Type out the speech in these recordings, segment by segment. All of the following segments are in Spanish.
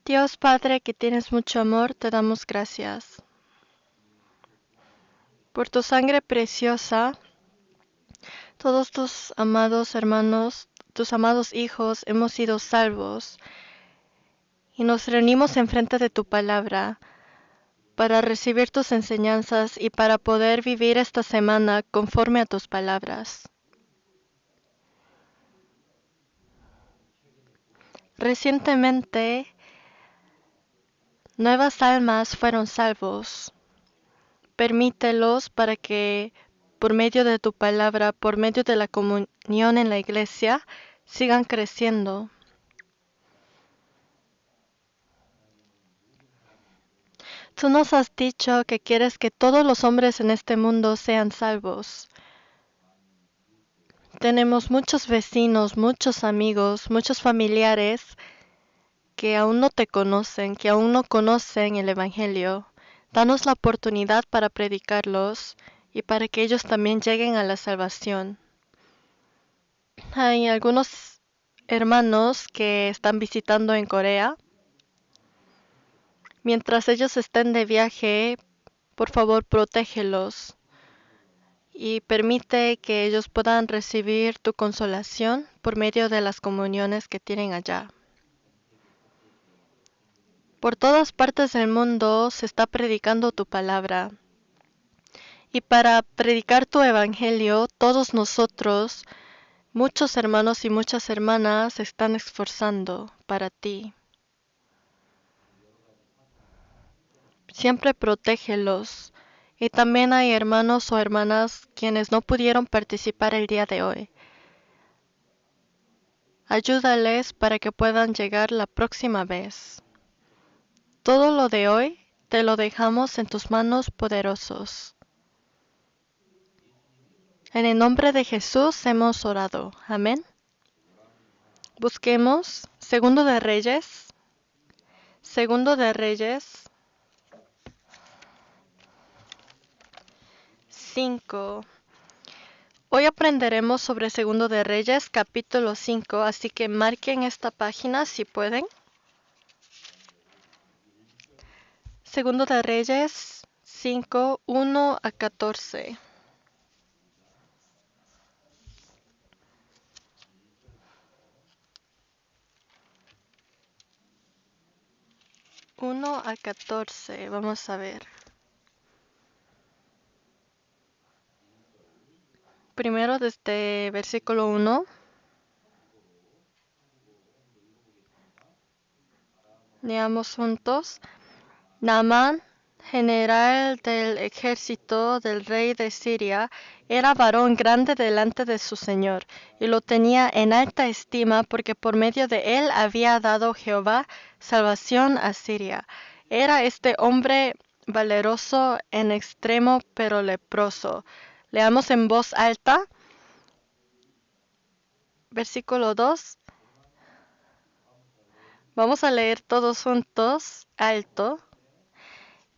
Dios Padre, que tienes mucho amor, te damos gracias. Por tu sangre preciosa, todos tus amados hermanos, tus amados hijos, hemos sido salvos y nos reunimos enfrente de tu palabra para recibir tus enseñanzas y para poder vivir esta semana conforme a tus palabras. Recientemente, nuevas almas fueron salvos. Permítelos para que por medio de tu palabra, por medio de la comunión en la iglesia, sigan creciendo. Tú nos has dicho que quieres que todos los hombres en este mundo sean salvos. Tenemos muchos vecinos, muchos amigos, muchos familiares que aún no te conocen, que aún no conocen el Evangelio. Danos la oportunidad para predicarlos y para que ellos también lleguen a la salvación. Hay algunos hermanos que están visitando en Corea. Mientras ellos estén de viaje, por favor, protégelos y permite que ellos puedan recibir tu consolación por medio de las comuniones que tienen allá. Por todas partes del mundo se está predicando tu palabra. Y para predicar tu evangelio, todos nosotros, muchos hermanos y muchas hermanas, se están esforzando para ti. Siempre protégelos. Y también hay hermanos o hermanas quienes no pudieron participar el día de hoy. Ayúdales para que puedan llegar la próxima vez. Todo lo de hoy te lo dejamos en tus manos poderosos. En el nombre de Jesús hemos orado. Amén. Busquemos Segundo de Reyes. Segundo de Reyes 5. Hoy aprenderemos sobre Segundo de Reyes, capítulo 5, así que marquen esta página si pueden. Segundo de Reyes 5, 1 a 14. Uno a 14, vamos a ver. Primero desde versículo 1. Leamos juntos. Naamán, general del ejército del rey de Siria, era varón grande delante de su señor, y lo tenía en alta estima porque por medio de él había dado Jehová salvación a Siria. Era este hombre valeroso en extremo, pero leproso. Leamos en voz alta. Versículo 2. Vamos a leer todos juntos, alto.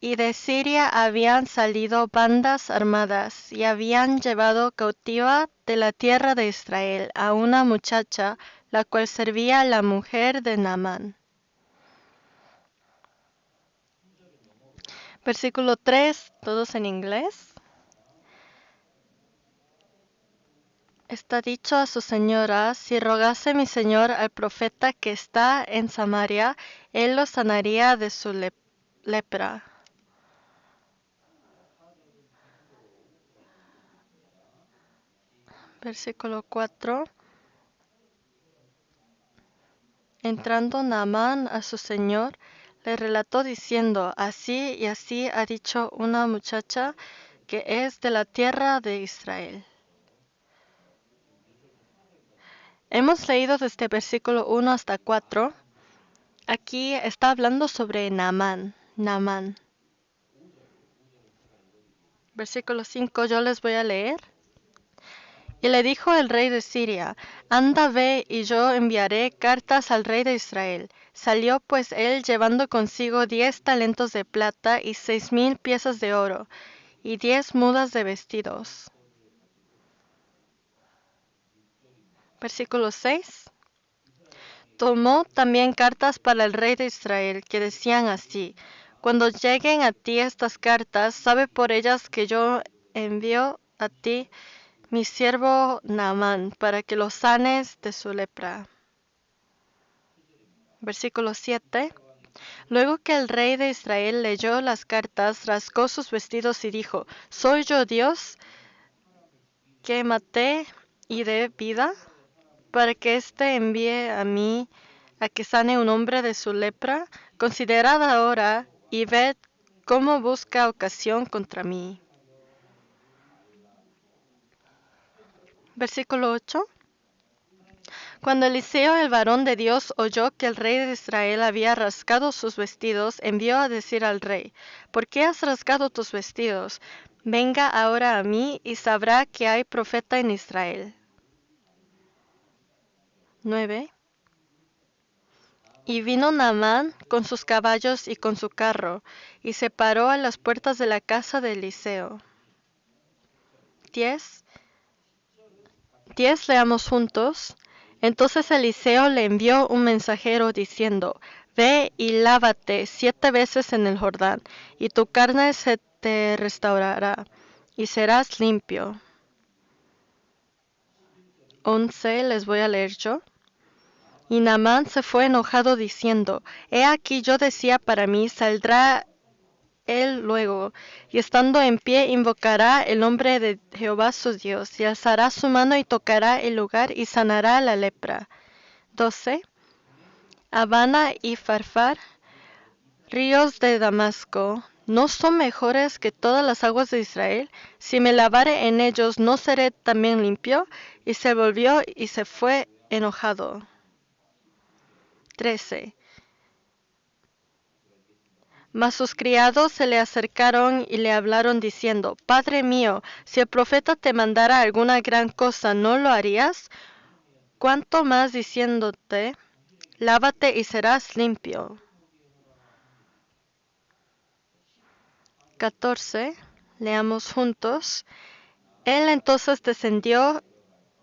Y de Siria habían salido bandas armadas, y habían llevado cautiva de la tierra de Israel a una muchacha, la cual servía a la mujer de Naamán. Versículo 3, todos en inglés. Está dicho a su señora: si rogase mi señor al profeta que está en Samaria, él lo sanaría de su lepra. Versículo 4. Entrando Naamán a su señor, le relató diciendo: así y así ha dicho una muchacha que es de la tierra de Israel. Hemos leído desde versículo 1 hasta 4. Aquí está hablando sobre Naamán. Versículo 5, yo les voy a leer. Y le dijo el rey de Siria: anda, ve, y yo enviaré cartas al rey de Israel. Salió pues él llevando consigo 10 talentos de plata y 6,000 piezas de oro, y 10 mudas de vestidos. Versículo 6. Tomó también cartas para el rey de Israel, que decían así: Cuando lleguen a ti estas cartas, sabe por ellas que yo envío a ti mi siervo Naamán, para que lo sanes de su lepra. Versículo 7. Luego que el rey de Israel leyó las cartas, rasgó sus vestidos y dijo: ¿Soy yo Dios que maté y dé vida, para que éste envíe a mí a que sane un hombre de su lepra? Considerad ahora y ved cómo busca ocasión contra mí. Versículo 8. Cuando Eliseo, el varón de Dios, oyó que el rey de Israel había rasgado sus vestidos, envió a decir al rey: ¿Por qué has rasgado tus vestidos? Venga ahora a mí y sabrá que hay profeta en Israel. 9. Y vino Naamán con sus caballos y con su carro, y se paró a las puertas de la casa de Eliseo. 10. Leamos juntos. Entonces Eliseo le envió un mensajero diciendo: Ve y lávate 7 veces en el Jordán, y tu carne se te restaurará, y serás limpio. 11. Les voy a leer yo. Y Naamán se fue enojado diciendo: He aquí yo decía para mí, saldrá él luego, y estando en pie invocará el nombre de Jehová su Dios, y alzará su mano y tocará el lugar y sanará la lepra. 12. Abana y Farfar, ríos de Damasco, ¿no son mejores que todas las aguas de Israel? Si me lavare en ellos, ¿no seré también limpio? Y se volvió y se fue enojado. 13. Mas sus criados se le acercaron y le hablaron diciendo: Padre mío, si el profeta te mandara alguna gran cosa, ¿no lo harías? Cuanto más diciéndote: Lávate y serás limpio. 14. Leamos juntos. Él entonces descendió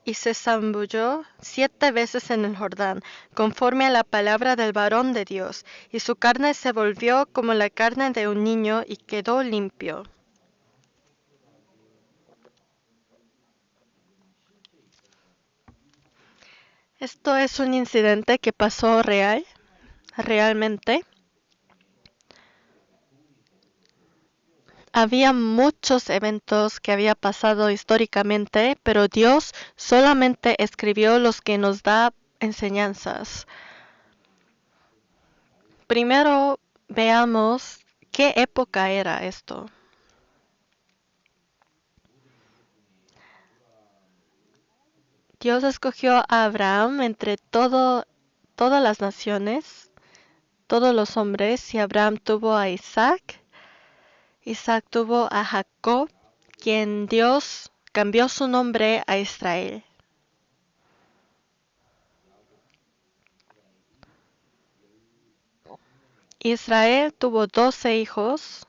y se zambulló 7 veces en el Jordán, conforme a la palabra del varón de Dios, y su carne se volvió como la carne de un niño, y quedó limpio. Esto es un incidente que pasó realmente. Había muchos eventos que había pasado históricamente, pero Dios solamente escribió los que nos da enseñanzas. Primero veamos qué época era esto. Dios escogió a Abraham entre todas las naciones, todos los hombres, y Abraham tuvo a Isaac. Isaac tuvo a Jacob, quien Dios cambió su nombre a Israel. Israel tuvo 12 hijos,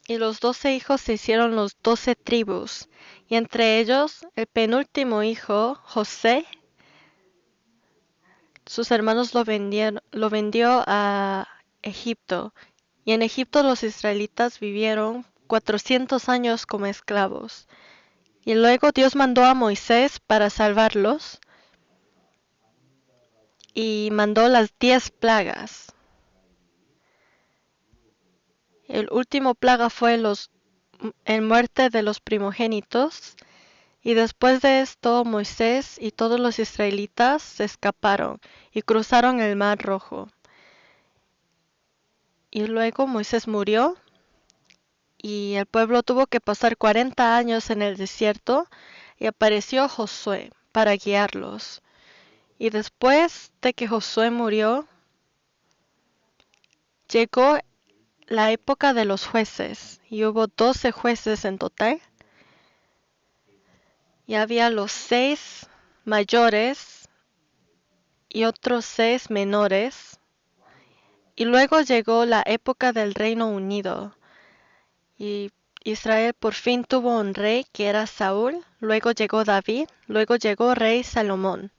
y los 12 hijos se hicieron los 12 tribus, y entre ellos el penúltimo hijo, José, sus hermanos lo vendió a Egipto, y en Egipto los israelitas vivieron 400 años como esclavos. Y luego Dios mandó a Moisés para salvarlos, y mandó las 10 plagas. El último plaga fue en muerte de los primogénitos, y después de esto Moisés y todos los israelitas se escaparon y cruzaron el Mar Rojo. Y luego Moisés murió, y el pueblo tuvo que pasar 40 años en el desierto, y apareció Josué para guiarlos. Y después de que Josué murió, llegó la época de los jueces, y hubo 12 jueces en total, y había los 6 mayores y otros 6 menores, y luego llegó la época del Reino Unido, y Israel por fin tuvo un rey que era Saúl, luego llegó David, luego llegó rey Salomón.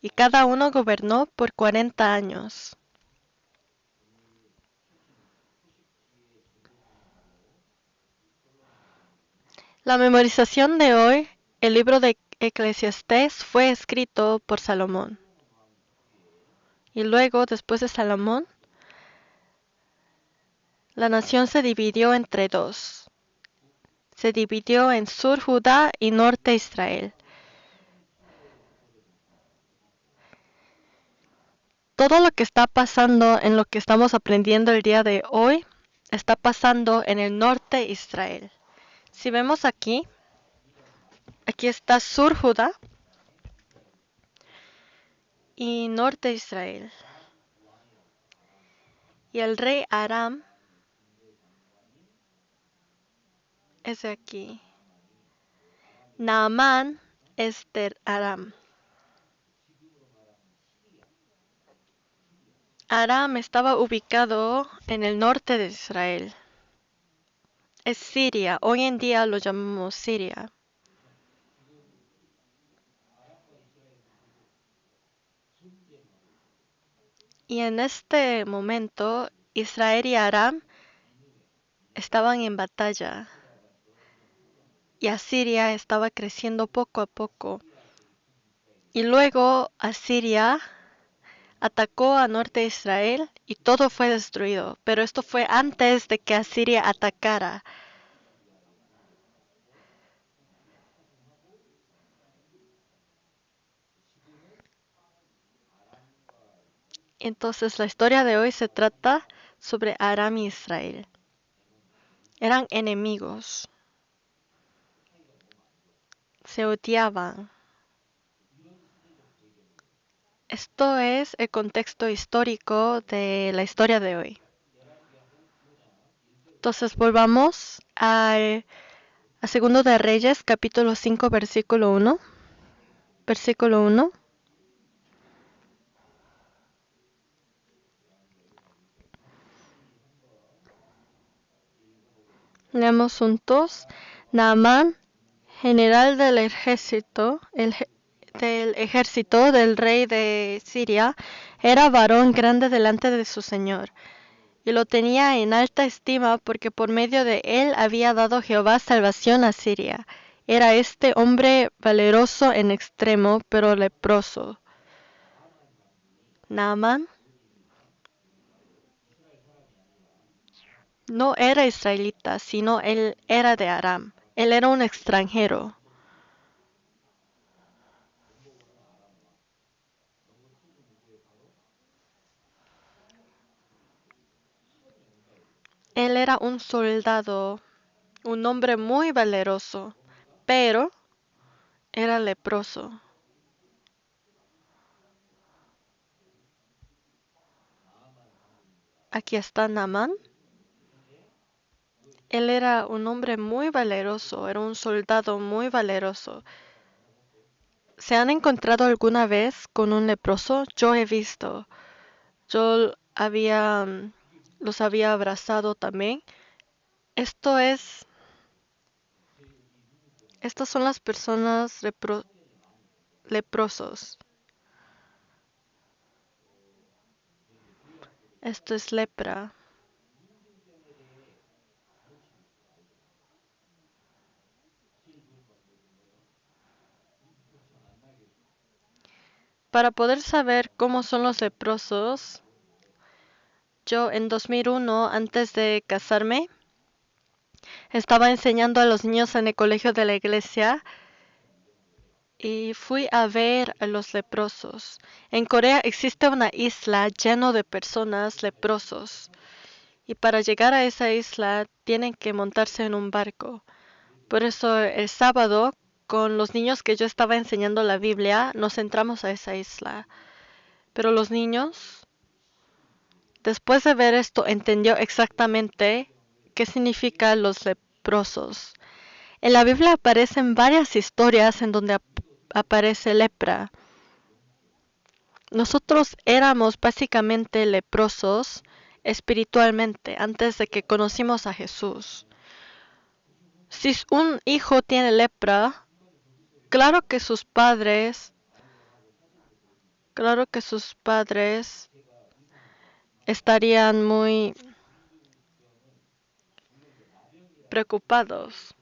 y cada uno gobernó por 40 años. La memorización de hoy, el libro de Eclesiastés, fue escrito por Salomón. Y luego, después de Salomón, la nación se dividió entre dos. Se dividió en Sur Judá y Norte Israel. Todo lo que está pasando en lo que estamos aprendiendo el día de hoy está pasando en el norte de Israel. Si vemos aquí está Sur Judá y norte de Israel. Y el rey Aram es de aquí. Naamán es de Aram. Aram estaba ubicado en el norte de Israel. Es Siria, hoy en día lo llamamos Siria. Y en este momento, Israel y Aram estaban en batalla. Y Asiria estaba creciendo poco a poco. Y luego Asiria atacó a norte de Israel y todo fue destruido. Pero esto fue antes de que Asiria atacara. Entonces la historia de hoy se trata sobre Aram y Israel. Eran enemigos. Se odiaban. Esto es el contexto histórico de la historia de hoy. Entonces volvamos a Segundo de Reyes, capítulo 5, versículo 1. Versículo 1. Leemos juntos. Naamán, general del ejército, del rey de Siria, era varón grande delante de su señor, y lo tenía en alta estima porque por medio de él había dado Jehová salvación a Siria. Era este hombre valeroso en extremo, pero leproso. Naamán no era israelita, sino él era de Aram. Él era un extranjero. Él era un soldado, un hombre muy valeroso, pero era leproso. Aquí está Naamán. Él era un hombre muy valeroso, era un soldado muy valeroso. ¿Se han encontrado alguna vez con un leproso? Yo he visto. Yo los había abrazado también. Estas son las personas leprosos. Esto es lepra. Para poder saber cómo son los leprosos, yo en 2001, antes de casarme, estaba enseñando a los niños en el colegio de la iglesia y fui a ver a los leprosos. En Corea existe una isla llena de personas leprosos y para llegar a esa isla tienen que montarse en un barco. Por eso el sábado, con los niños que yo estaba enseñando la Biblia, nos entramos a esa isla. Pero los niños, después de ver esto, entendió exactamente qué significa los leprosos. En la Biblia aparecen varias historias en donde aparece lepra. Nosotros éramos básicamente leprosos espiritualmente antes de que conocimos a Jesús. Si un hijo tiene lepra, claro que sus padres Claro que sus padres estarían muy preocupados.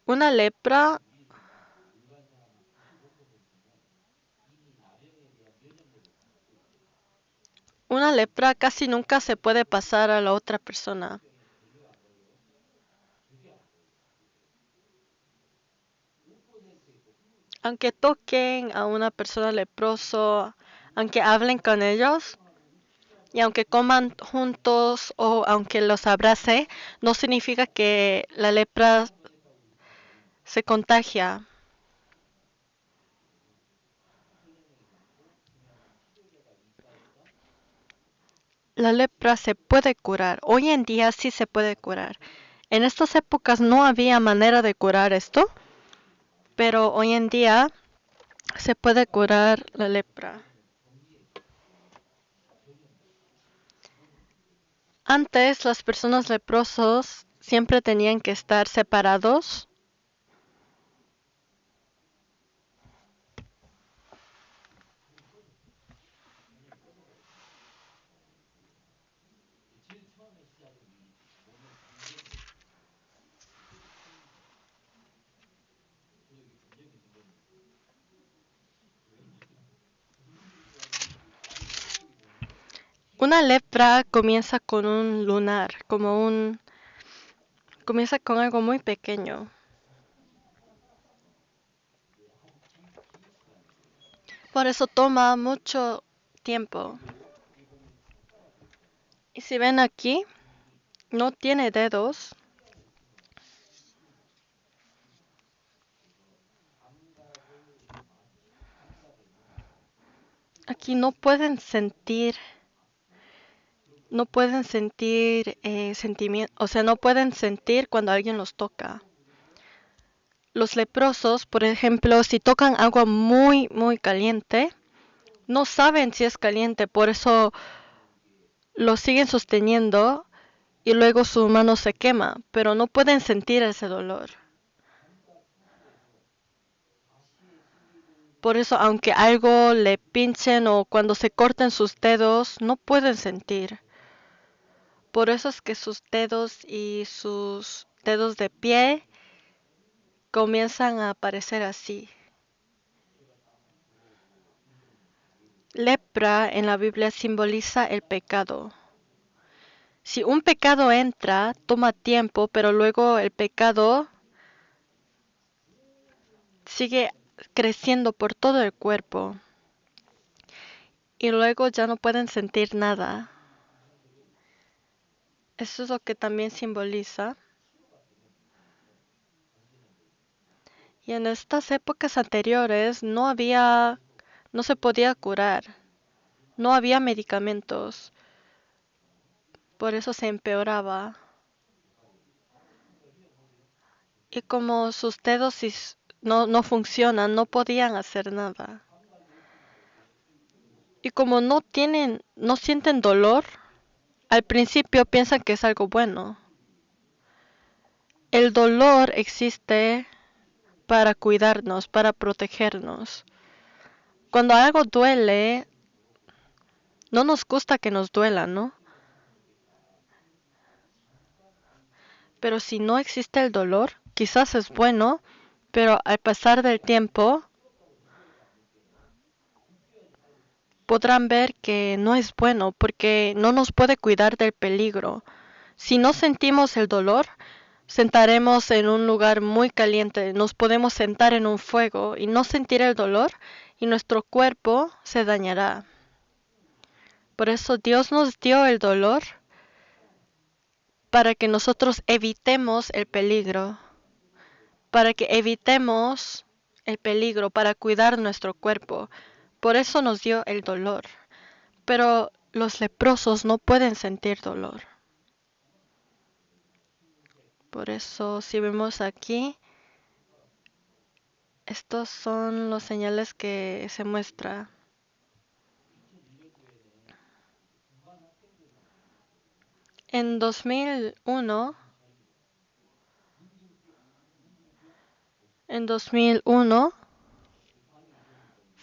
Una lepra, una lepra casi nunca se puede pasar a la otra persona. Aunque toquen a una persona leproso, aunque hablen con ellos y aunque coman juntos o aunque los abrace, no significa que la lepra se contagia. La lepra se puede curar. Hoy en día sí se puede curar. En estas épocas no había manera de curar esto, pero hoy en día se puede curar la lepra. Antes las personas leprosos siempre tenían que estar separados. Una lepra comienza con un lunar, comienza con algo muy pequeño. Por eso toma mucho tiempo. Y si ven aquí, no tiene dedos. Aquí no pueden sentir sentimiento, o sea, no pueden sentir cuando alguien los toca. Los leprosos, por ejemplo, si tocan agua muy, muy caliente, no saben si es caliente, por eso lo siguen sosteniendo y luego su mano se quema, pero no pueden sentir ese dolor. Por eso, aunque algo le pinchen o cuando se corten sus dedos, no pueden sentir. Por eso es que sus dedos y sus dedos de pie comienzan a aparecer así. Lepra en la Biblia simboliza el pecado. Si un pecado entra, toma tiempo, pero luego el pecado sigue creciendo por todo el cuerpo y luego ya no pueden sentir nada. Eso es lo que también simboliza. Y en estas épocas anteriores no se podía curar, no había medicamentos, por eso se empeoraba. Y como sus dedos no funcionan, no podían hacer nada. Y como no sienten dolor, al principio piensan que es algo bueno. El dolor existe para cuidarnos, para protegernos. Cuando algo duele, no nos gusta que nos duela, ¿no? Pero si no existe el dolor, quizás es bueno, pero al pasar del tiempo podrán ver que no es bueno porque no nos puede cuidar del peligro. Si no sentimos el dolor, sentaremos en un lugar muy caliente, nos podemos sentar en un fuego y no sentir el dolor y nuestro cuerpo se dañará. Por eso Dios nos dio el dolor para que nosotros evitemos el peligro, para que evitemos el peligro, para cuidar nuestro cuerpo. Por eso nos dio el dolor. Pero los leprosos no pueden sentir dolor. Por eso, si vemos aquí, estos son los señales que se muestra. En 2001,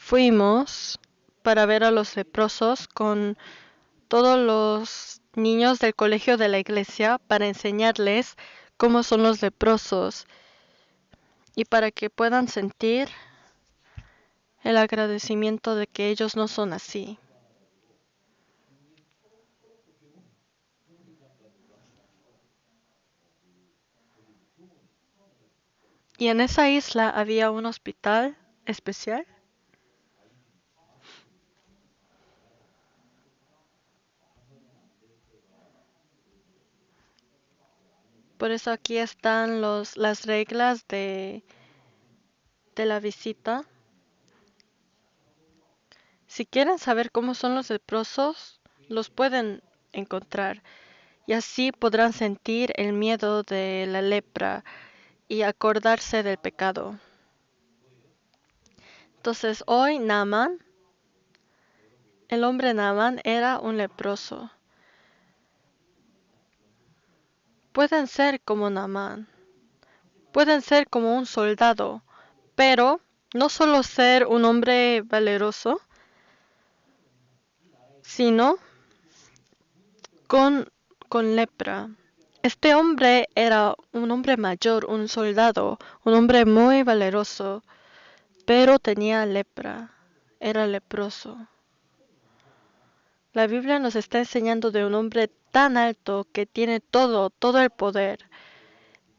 fuimos para ver a los leprosos con todos los niños del colegio de la iglesia para enseñarles cómo son los leprosos y para que puedan sentir el agradecimiento de que ellos no son así. Y en esa isla había un hospital especial. Por eso aquí están las reglas de la visita. Si quieren saber cómo son los leprosos, los pueden encontrar y así podrán sentir el miedo de la lepra y acordarse del pecado. Entonces hoy Naaman, el hombre Naaman era un leproso. Pueden ser como Naaman, pueden ser como un soldado, pero no solo ser un hombre valeroso, sino con lepra. Este hombre era un hombre mayor, un soldado, un hombre muy valeroso, pero tenía lepra, era leproso. La Biblia nos está enseñando de un hombre tan alto que tiene todo el poder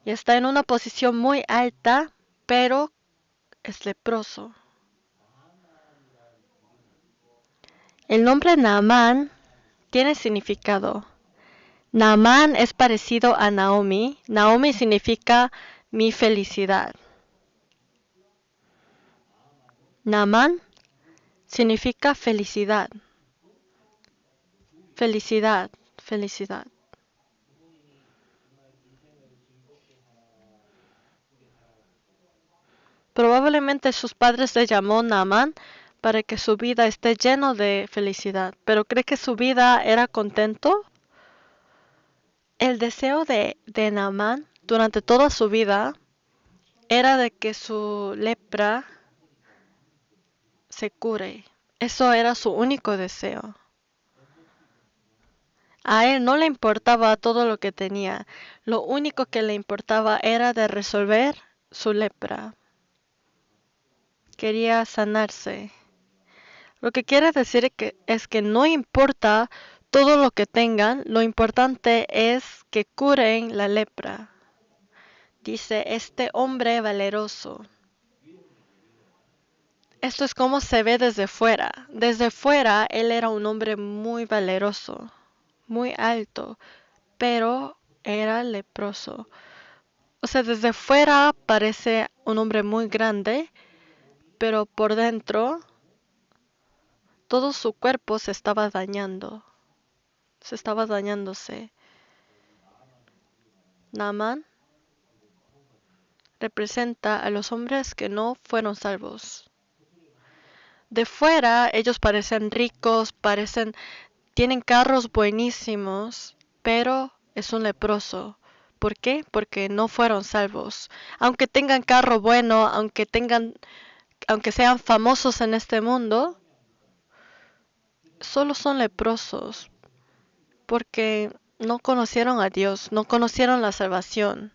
y está en una posición muy alta, pero es leproso. El nombre Naamán tiene significado. Naamán es parecido a Naomi. Naomi significa mi felicidad. Naamán significa felicidad. Felicidad, felicidad. Probablemente sus padres le llamó Naamán para que su vida esté lleno de felicidad. ¿Pero cree que su vida era contento? El deseo de Naamán durante toda su vida era de que su lepra se cure. Eso era su único deseo. A él no le importaba todo lo que tenía. Lo único que le importaba era de resolver su lepra. Quería sanarse. Lo que quiere decir es que no importa todo lo que tengan, lo importante es que curen la lepra. Dice, este hombre valeroso. Esto es como se ve desde fuera. Desde fuera, él era un hombre muy valeroso, muy alto, pero era leproso. O sea, desde fuera parece un hombre muy grande, pero por dentro todo su cuerpo se estaba dañando. Se estaba dañándose. Naamán representa a los hombres que no fueron salvos. De fuera ellos parecen ricos, tienen carros buenísimos, pero es un leproso. ¿Por qué? Porque no fueron salvos. Aunque tengan carro bueno, aunque sean famosos en este mundo, solo son leprosos porque no conocieron a Dios, no conocieron la salvación.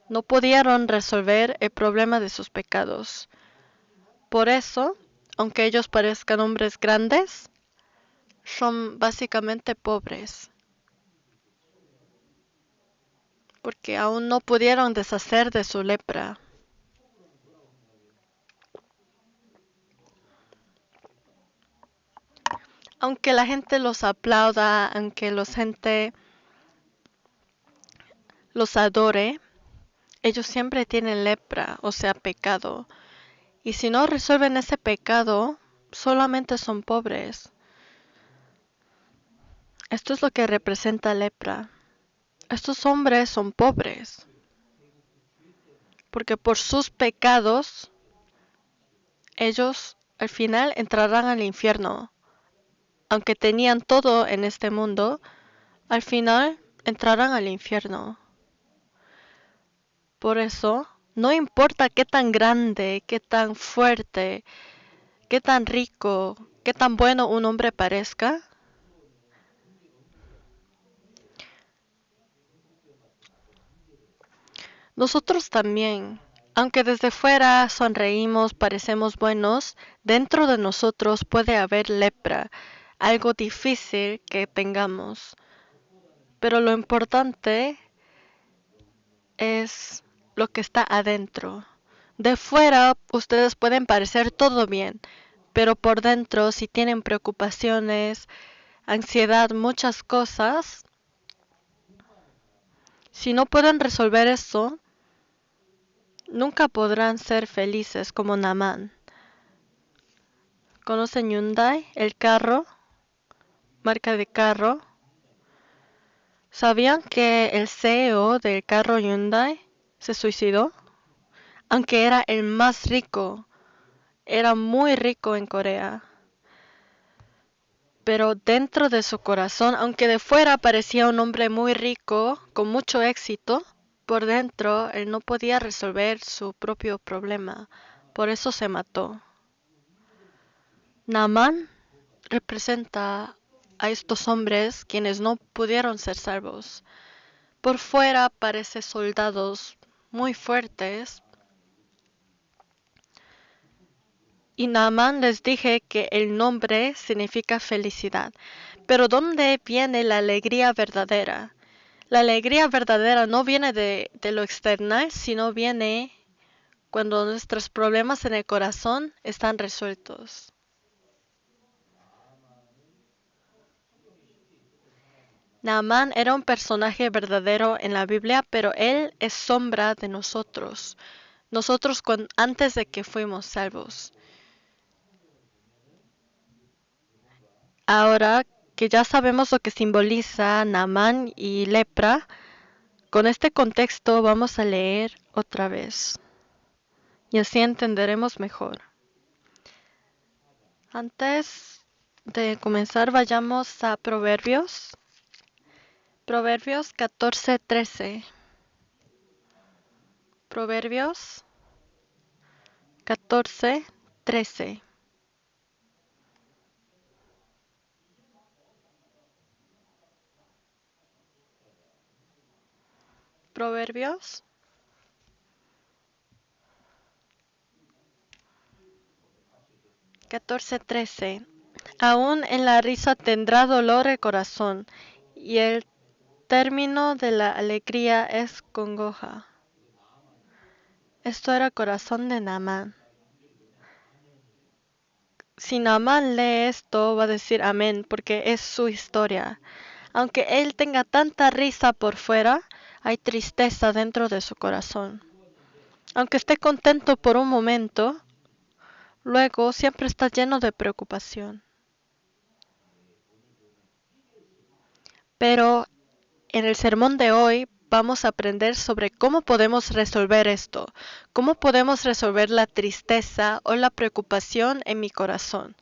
No pudieron resolver el problema de sus pecados. Por eso, aunque ellos parezcan hombres grandes, son básicamente pobres, porque aún no pudieron deshacer de su lepra. Aunque la gente los aplauda, aunque la gente los adore, ellos siempre tienen lepra, o sea, pecado. Y si no resuelven ese pecado, solamente son pobres. Esto es lo que representa lepra. Estos hombres son pobres, porque por sus pecados, ellos al final entrarán al infierno. Aunque tenían todo en este mundo, al final entrarán al infierno. Por eso, No importa qué tan grande, qué tan fuerte, qué tan rico, qué tan bueno un hombre parezca, nosotros también, aunque desde fuera sonreímos, parecemos buenos, dentro de nosotros puede haber lepra, algo difícil que tengamos. Pero lo importante es lo que está adentro. De fuera ustedes pueden parecer todo bien, pero por dentro si tienen preocupaciones, ansiedad, muchas cosas, si no pueden resolver eso, nunca podrán ser felices como Naamán. ¿Conocen Hyundai? El carro, marca de carro. ¿Sabían que el CEO del carro Hyundai se suicidó? Aunque era el más rico, era muy rico en Corea. Pero dentro de su corazón, aunque de fuera parecía un hombre muy rico, con mucho éxito, por dentro él no podía resolver su propio problema. Por eso se mató. Naamán representa a estos hombres quienes no pudieron ser salvos. Por fuera parece soldados muy fuertes. Y Naamán les dije que el nombre significa felicidad. Pero ¿dónde viene la alegría verdadera? La alegría verdadera no viene de lo externo, sino viene cuando nuestros problemas en el corazón están resueltos. Naamán era un personaje verdadero en la Biblia, pero él es sombra de nosotros. Nosotros antes de que fuimos salvos. Ahora que ya sabemos lo que simboliza Naamán y lepra, con este contexto vamos a leer otra vez y así entenderemos mejor. Antes de comenzar vayamos a Proverbios. Proverbios 14:13. Proverbios 14:13. Proverbios 14:13. Aún en la risa tendrá dolor el corazón, y el término de la alegría es congoja. Esto era el corazón de Naamán. Si Naamán lee esto, va a decir amén, porque es su historia. Aunque él tenga tanta risa por fuera, hay tristeza dentro de su corazón. Aunque esté contento por un momento, luego siempre está lleno de preocupación. Pero en el sermón de hoy vamos a aprender sobre cómo podemos resolver esto, cómo podemos resolver la tristeza o la preocupación en mi corazón.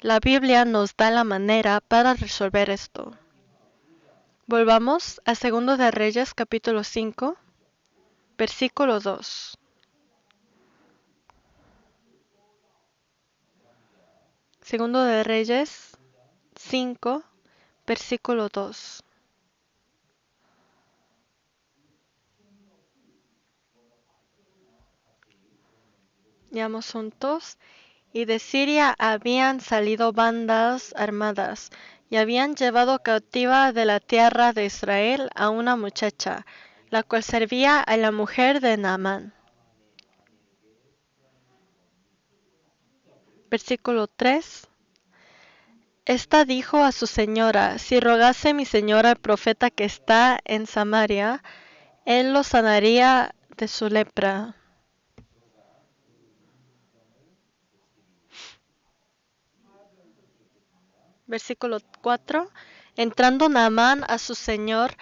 La Biblia nos da la manera para resolver esto. Volvamos a 2 de Reyes capítulo 5, versículo 2. Segundo de Reyes 5, versículo 2. Leamos juntos. Y de Siria habían salido bandas armadas, y habían llevado cautiva de la tierra de Israel a una muchacha, la cual servía a la mujer de Naamán. Versículo 3. Esta dijo a su señora: si rogase mi señora al profeta que está en Samaria, él lo sanaría de su lepra. Versículo 4. Entrando Naamán a su señor,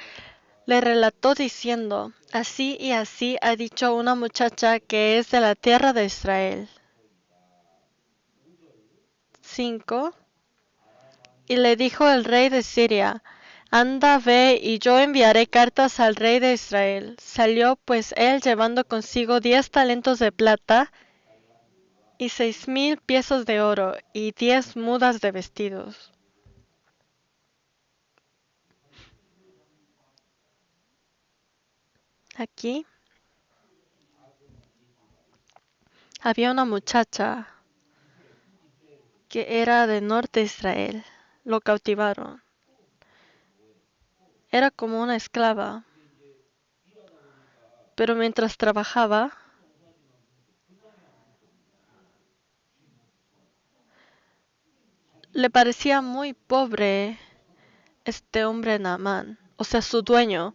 le relató diciendo: así y así ha dicho una muchacha que es de la tierra de Israel. 5. Y le dijo el rey de Siria: Anda, ve, y yo enviaré cartas al rey de Israel. Salió pues él llevando consigo 10 talentos de plata y 6,000 piezas de oro y 10 mudas de vestidos. Aquí había una muchacha que era de norte de Israel. Lo cautivaron. Era como una esclava, pero mientras trabajaba, le parecía muy pobre este hombre Naamán, o sea, su dueño.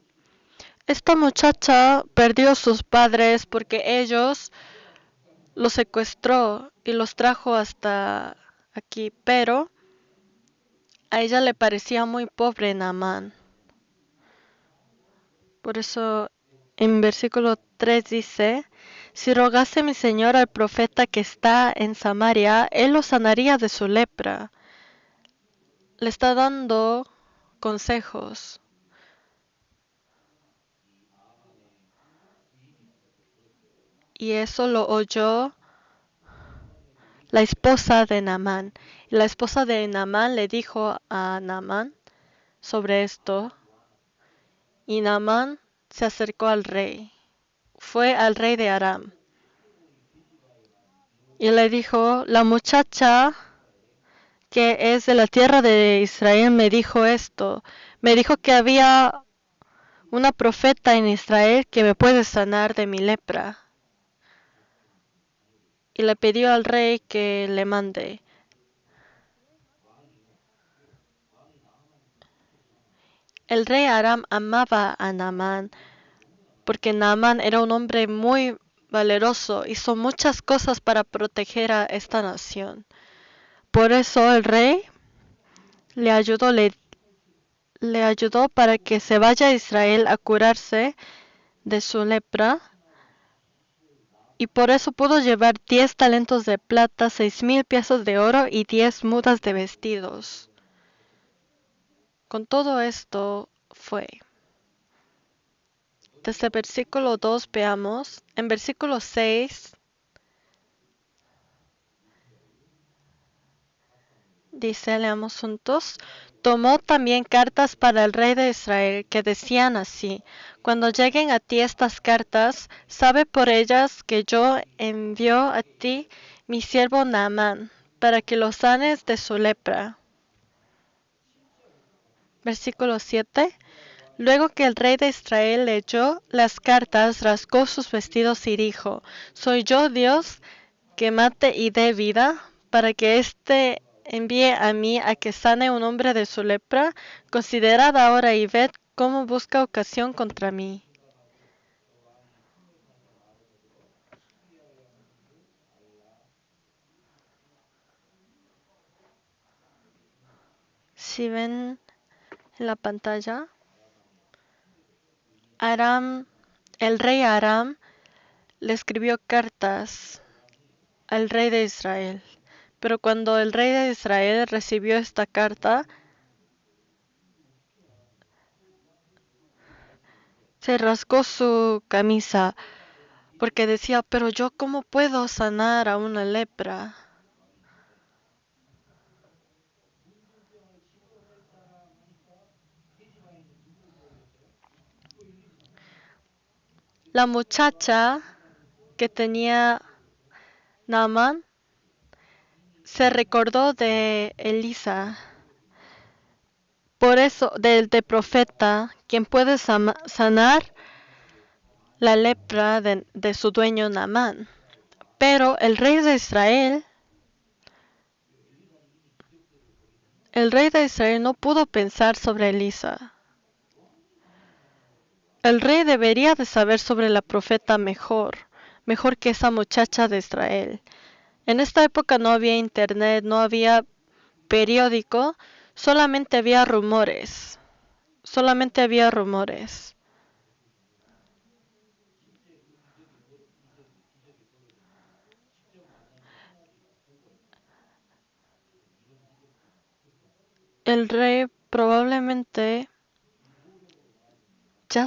Esta muchacha perdió a sus padres porque ellos los secuestró y los trajo hasta aquí, pero a ella le parecía muy pobre Naamán. Por eso en versículo 3 dice, si rogase mi señor al profeta que está en Samaria, él lo sanaría de su lepra. Le está dando consejos. Y eso lo oyó la esposa de Naamán. Y la esposa de Naamán le dijo a Naamán sobre esto. Y Naamán se acercó al rey. Fue al rey de Aram. Y le dijo, la muchacha que es de la tierra de Israel me dijo esto. Me dijo que había una profeta en Israel que me puede sanar de mi lepra. Y le pidió al rey que le mande. El rey Aram amaba a Naamán porque Naamán era un hombre muy valeroso, hizo muchas cosas para proteger a esta nación. Por eso el rey le ayudó para que se vaya a Israel a curarse de su lepra, y por eso pudo llevar 10 talentos de plata, 6,000 piezas de oro y 10 mudas de vestidos. Con todo esto fue. Desde versículo 2 veamos. En versículo 6 dice, leamos juntos, tomó también cartas para el rey de Israel que decían así, cuando lleguen a ti estas cartas, sabe por ellas que yo envío a ti mi siervo Naamán, para que lo sanes de su lepra. Versículo 7. Luego que el rey de Israel leyó las cartas, rasgó sus vestidos y dijo, ¿soy yo Dios que mate y dé vida, para que éste envíe a mí a que sane un hombre de su lepra? Considerad ahora y ved cómo busca ocasión contra mí. Si ven en la pantalla, Aram, el rey Aram le escribió cartas al rey de Israel. Pero cuando el rey de Israel recibió esta carta, se rasgó su camisa porque decía, pero yo cómo puedo sanar a una lepra. La muchacha que tenía Naamán se recordó de Elisa, por eso del profeta, quien puede sanar la lepra de su dueño Naamán. Pero el rey de Israel no pudo pensar sobre Elisa. El rey debería de saber sobre la profeta mejor que esa muchacha de Israel. En esta época no había internet, no había periódico, solamente había rumores. Solamente había rumores. El rey probablemente ya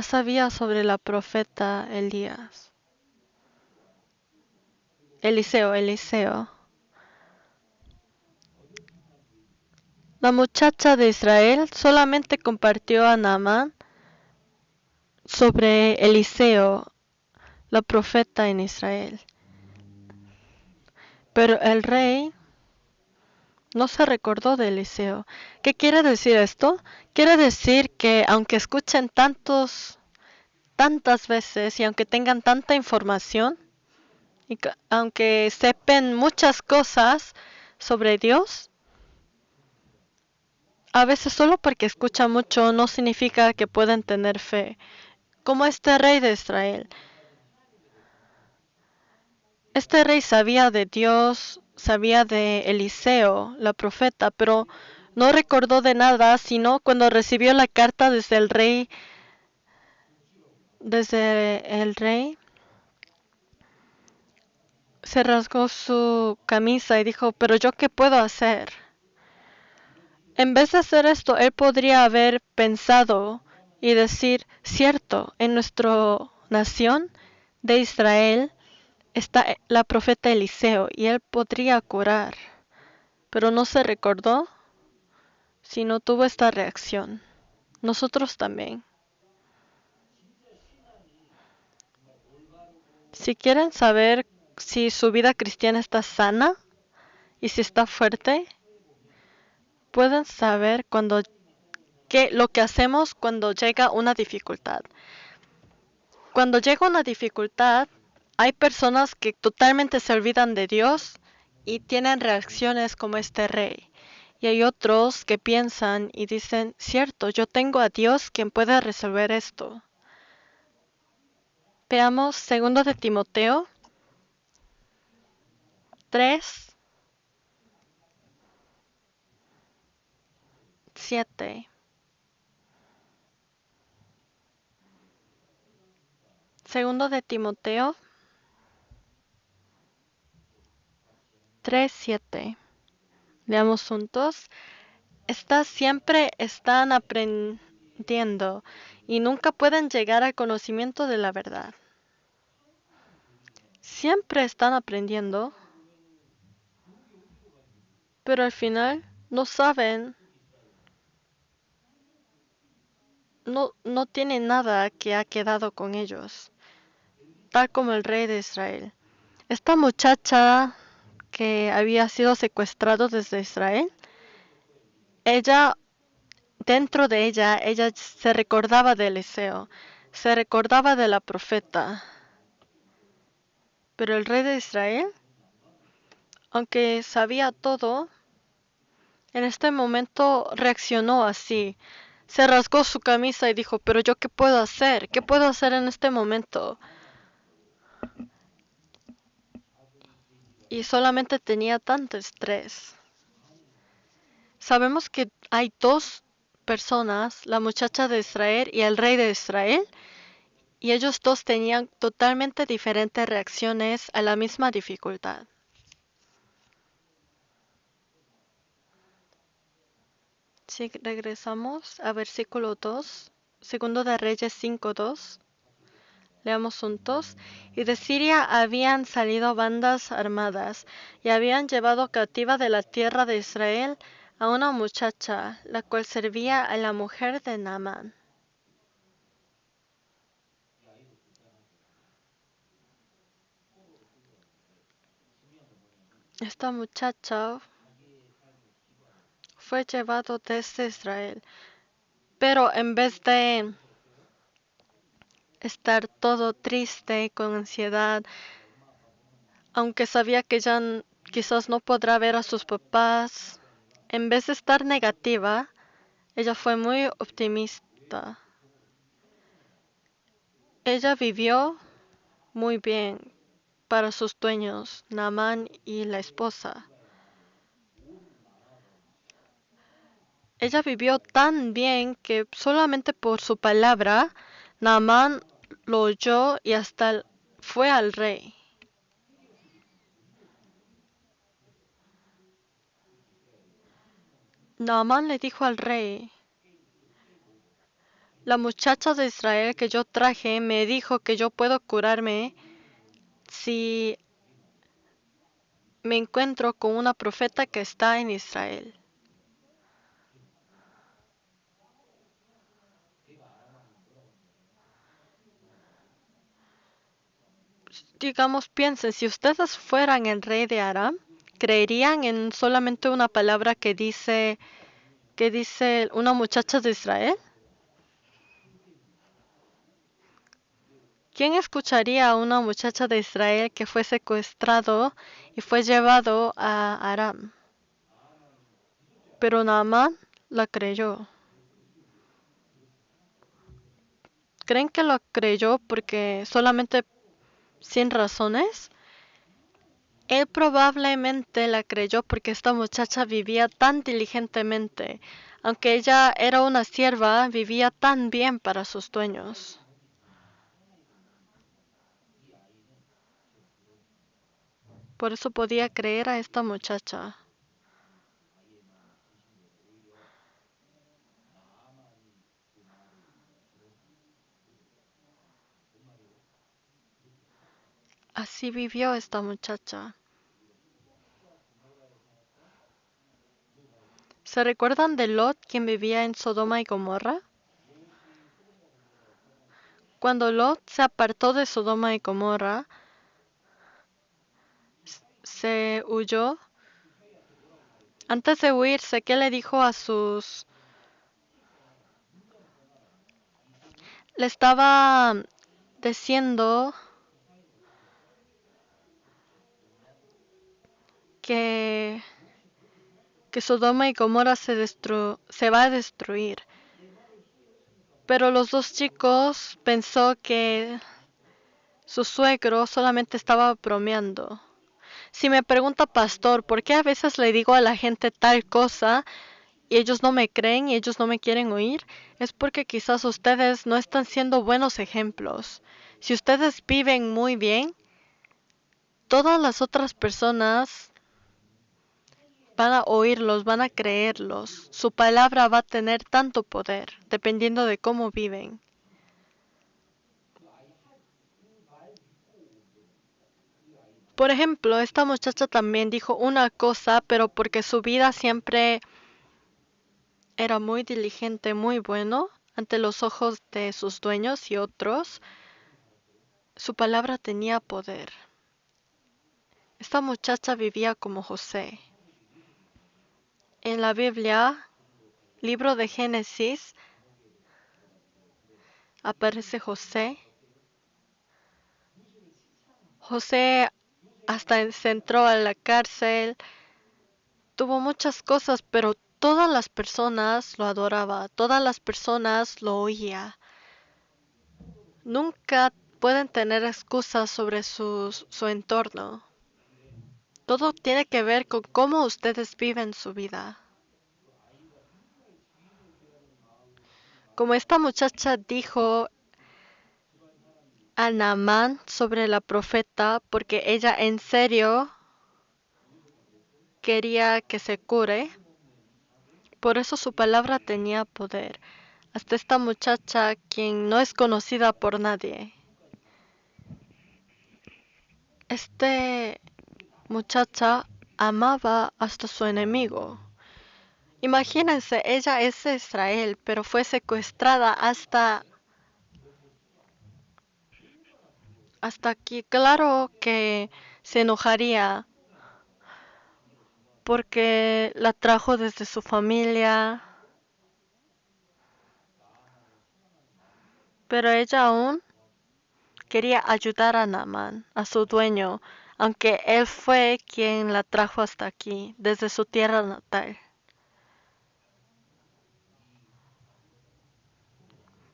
sabía sobre la profeta Eliseo. La muchacha de Israel solamente compartió a Naamán sobre Eliseo, la profeta en Israel. Pero el rey no se recordó de Eliseo. ¿Qué quiere decir esto? Quiere decir que aunque escuchen tantas veces y aunque tengan tanta información, y aunque sepan muchas cosas sobre Dios, a veces solo porque escuchan mucho no significa que pueden tener fe. Como este rey de Israel. Este rey sabía de Dios, sabía de Eliseo, la profeta, pero no recordó de nada, sino cuando recibió la carta desde el rey, se rasgó su camisa y dijo, pero ¿yo qué puedo hacer? En vez de hacer esto, él podría haber pensado y decir, cierto, en nuestra nación de Israel está la profeta Eliseo y él podría curar. Pero no se recordó, sino tuvo esta reacción. Nosotros también. Si quieren saber si su vida cristiana está sana y si está fuerte, pueden saber lo que hacemos cuando llega una dificultad. Cuando llega una dificultad, hay personas que totalmente se olvidan de Dios y tienen reacciones como este rey. Y hay otros que piensan y dicen, cierto, yo tengo a Dios quien puede resolver esto. Veamos 2 de Timoteo 3:7. 2 de Timoteo 3:7. Leamos juntos. Siempre están aprendiendo y nunca pueden llegar al conocimiento de la verdad. Siempre están aprendiendo, pero al final no saben, no tienen nada que ha quedado con ellos, tal como el rey de Israel. Esta muchacha que había sido secuestrado desde Israel, dentro de ella se recordaba de Eliseo, se recordaba de la profeta. Pero el rey de Israel, aunque sabía todo, en este momento reaccionó así. Se rasgó su camisa y dijo, pero ¿yo qué puedo hacer? ¿Qué puedo hacer en este momento? Y solamente tenía tanto estrés. Sabemos que hay dos personas, la muchacha de Israel y el rey de Israel, y ellos dos tenían totalmente diferentes reacciones a la misma dificultad. Si regresamos a versículo 2, segundo de Reyes 5:2, leamos juntos. Y de Siria habían salido bandas armadas, y habían llevado cautiva de la tierra de Israel a una muchacha, la cual servía a la mujer de Naamán. Esta muchacha fue llevado desde Israel, pero en vez de estar todo triste, con ansiedad, aunque sabía que ya quizás no podrá ver a sus papás, en vez de estar negativa, ella fue muy optimista. Ella vivió muy bien para sus dueños, Naamán y la esposa. Ella vivió tan bien que solamente por su palabra, Naamán lo oyó y hasta fue al rey. Naamán le dijo al rey, La muchacha de Israel que yo traje me dijo que yo puedo curarme si me encuentro con una profeta que está en Israel. Digamos, piensen, si ustedes fueran el rey de Aram, ¿creerían en solamente una palabra que dice una muchacha de Israel? ¿Quién escucharía a una muchacha de Israel que fue secuestrado y fue llevado a Aram? Pero Naamán la creyó. ¿Creen que lo creyó porque solamente sin razones? Él probablemente la creyó porque esta muchacha vivía tan diligentemente. Aunque ella era una sierva, vivía tan bien para sus dueños. Por eso podía creer a esta muchacha. Así vivió esta muchacha. ¿Se recuerdan de Lot, quien vivía en Sodoma y Gomorra? Cuando Lot se apartó de Sodoma y Gomorra, se huyó. Antes de huirse, ¿qué le dijo a sus... Le estaba diciendo que Sodoma y Gomorra se va a destruir. Pero los dos chicos pensó que su suegro solamente estaba bromeando. Si me pregunta, pastor, ¿por qué a veces le digo a la gente tal cosa y ellos no me creen y ellos no me quieren oír? Es porque quizás ustedes no están siendo buenos ejemplos. Si ustedes viven muy bien, todas las otras personas van a oírlos, van a creerlos. Su palabra va a tener tanto poder, dependiendo de cómo viven. Por ejemplo, esta muchacha también dijo una cosa, pero porque su vida siempre era muy diligente, muy bueno, ante los ojos de sus dueños y otros, su palabra tenía poder. Esta muchacha vivía como José. En la Biblia, libro de Génesis, aparece José. José hasta se entró a la cárcel, tuvo muchas cosas, pero todas las personas lo adoraban, todas las personas lo oían. Nunca pueden tener excusas sobre su entorno. Todo tiene que ver con cómo ustedes viven su vida. Como esta muchacha dijo a Naamán sobre la profeta, porque ella en serio quería que se cure, por eso su palabra tenía poder. Hasta esta muchacha, quien no es conocida por nadie. Este muchacha amaba hasta su enemigo. Imagínense, ella es de Israel, pero fue secuestrada hasta aquí. Claro que se enojaría porque la trajo desde su familia, pero ella aún quería ayudar a Naamán, a su dueño, aunque él fue quien la trajo hasta aquí, desde su tierra natal.